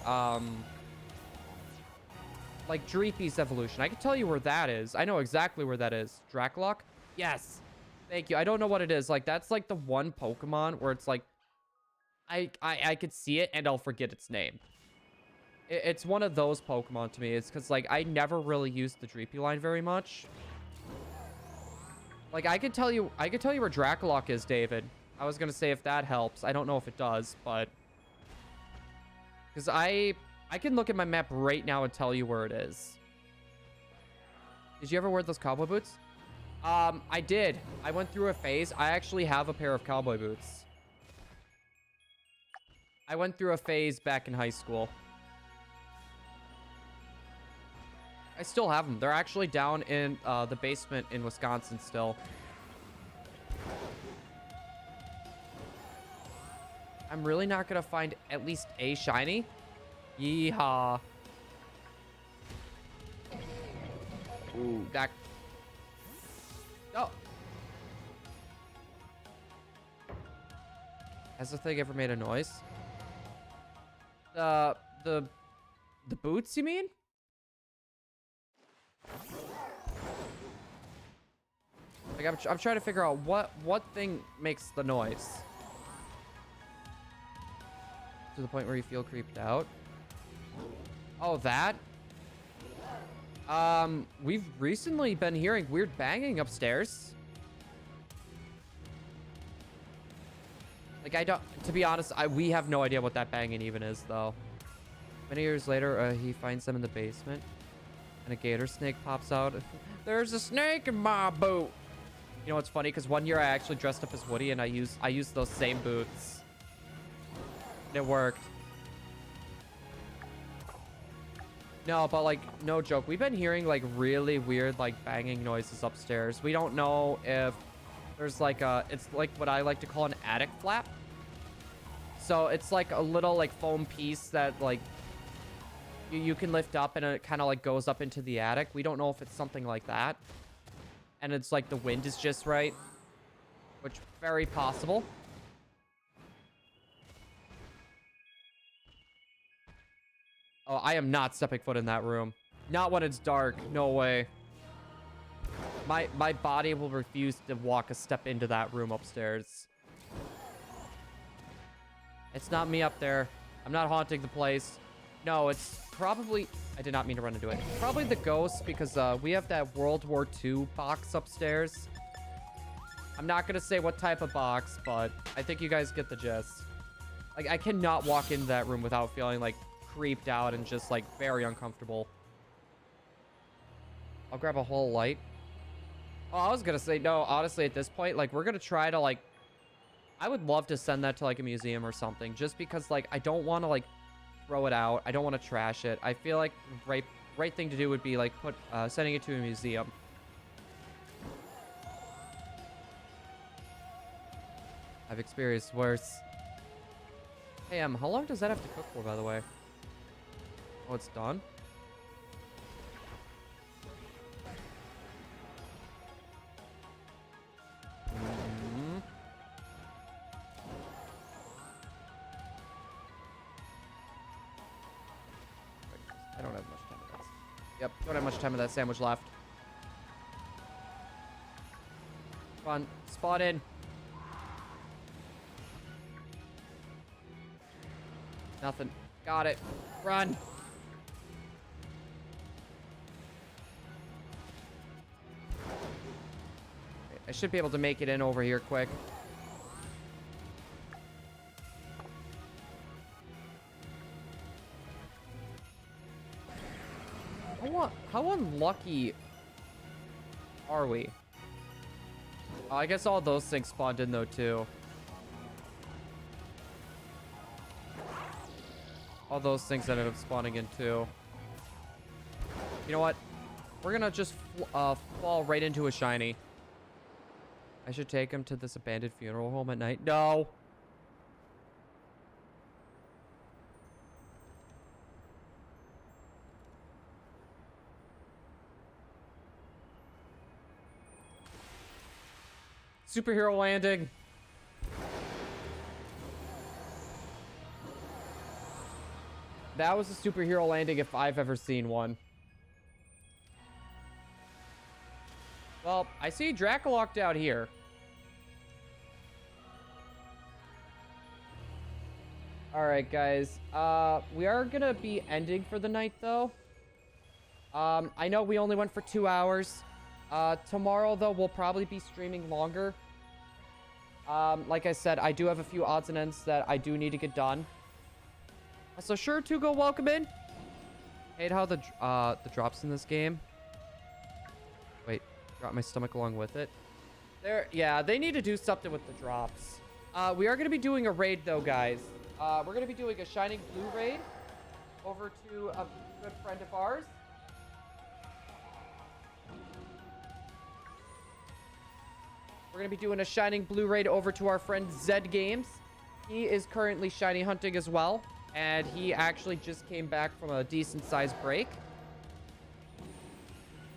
Speaker 1: like Dreepy's evolution. I could tell you where that is. I know exactly where that is. Draclock? Yes. Thank you. I don't know what it is. Like, that's like the one Pokemon where it's like, I could see it and I'll forget its name. It's one of those Pokemon to me. It's because, like, I never really used the Dreepy line very much. Like, I could tell you where Draclock is, David. I was going to say if that helps. I don't know if it does, but... Because I can look at my map right now and tell you where it is. Did you ever wear those cowboy boots? I did. I went through a phase. I actually have a pair of cowboy boots. I went through a phase back in high school. I still have them. They're actually down in the basement in Wisconsin still. I'm really not going to find at least a shiny. Yeehaw. Ooh, that... Oh. Has the thing ever made a noise? The boots, you mean? Like, I'm trying to figure out what thing makes the noise. To the point where you feel creeped out. Oh, that? We've recently been hearing weird banging upstairs. Like, to be honest, we have no idea what that banging even is, though. Many years later, he finds them in the basement, and a gator snake pops out There's a snake in my boot. You know what's funny? Because one year I actually dressed up as Woody and I used those same boots. It worked. No, but like, no joke. We've been hearing like really weird like banging noises upstairs. We don't know if there's like it's like what I like to call an attic flap. So it's like a little like foam piece that like you can lift up and it kind of like goes up into the attic. We don't know if it's something like that. And it's like the wind is just right, which very possible. Oh, I am not stepping foot in that room. Not when it's dark. No way. My body will refuse to walk a step into that room upstairs. It's not me up there. I'm not haunting the place. No, it's probably... I did not mean to run into it. Probably the ghost because we have that World War II box upstairs. I'm not going to say what type of box, but I think you guys get the gist. Like, I cannot walk into that room without feeling, like, creeped out and just, like, very uncomfortable. I'll grab a whole light. Oh, I was going to say, no, honestly, at this point, like, we're going to try to, like... I would love to send that to, like, a museum or something. Just because, like, I don't want to, like... throw it out. I don't want to trash it. I feel like the right thing to do would be like sending it to a museum. I've experienced worse. Hey, how long does that have to cook for, by the way? Oh, it's done? I don't have much time with that. Yep, don't have much time with that sandwich left. Come on, spot in. Nothing. Got it. Run. Okay, I should be able to make it in over here quick. How unlucky are we? Oh, I guess all those things spawned in though too. All those things ended up spawning in too. You know what? We're gonna just fall right into a shiny. I should take him to this abandoned funeral home at night. No. Superhero landing. That was a superhero landing if I've ever seen one. Well, I see Dracolocked out here. Alright, guys. We are gonna be ending for the night, though. I know we only went for 2 hours. Tomorrow, though, we'll probably be streaming longer. Like I said, I do have a few odds and ends that I do need to get done. So sure to go welcome in. Hate how the drops in this game. Wait, drop my stomach along with it. There, yeah, they need to do something with the drops. We are gonna be doing a raid though, guys. We're gonna be doing a ShiningBlue raid over to a good friend of ours. We're going to be doing a ShiningBlue raid over to our friend Zed Games. He is currently shiny hunting as well. And he actually just came back from a decent-sized break.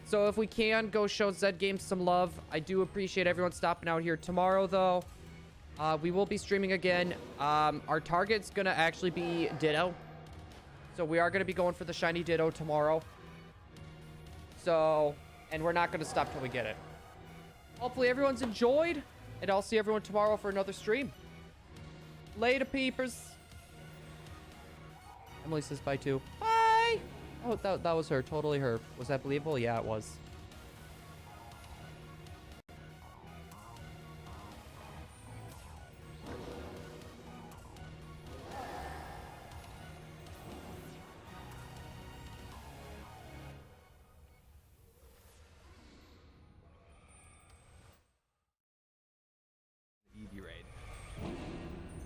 Speaker 1: So if we can, go show Zed Games some love. I do appreciate everyone stopping out here tomorrow, though. We will be streaming again. Our target's going to actually be Ditto. So we are going to be going for the shiny Ditto tomorrow. So, and we're not going to stop till we get it. Hopefully everyone's enjoyed, and I'll see everyone tomorrow for another stream. Later, peepers. Emily says bye too. Bye! Oh, that was her. Totally her. Was that believable? Yeah, it was.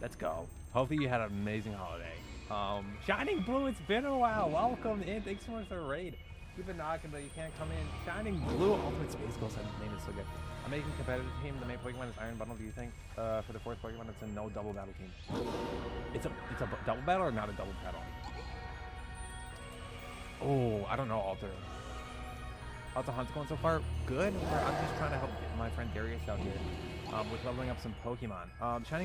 Speaker 3: Let's go. Hopefully you had an amazing holiday. Shining Blue, it's been a while. Welcome in. Thanks so much for the raid. You've been knocking, but you can't come in. Shining Blue, Ultimate Space Ghost. That name is so good. I'm making a competitive team. The main Pokemon is Iron Bundle. Do you think for the fourth Pokemon it's a no double battle team? It's a double battle or not a double battle? Oh, I don't know, Alter. How's the hunt's going so far? Good. I'm just trying to help my friend Darius out here with leveling up some Pokemon. Shining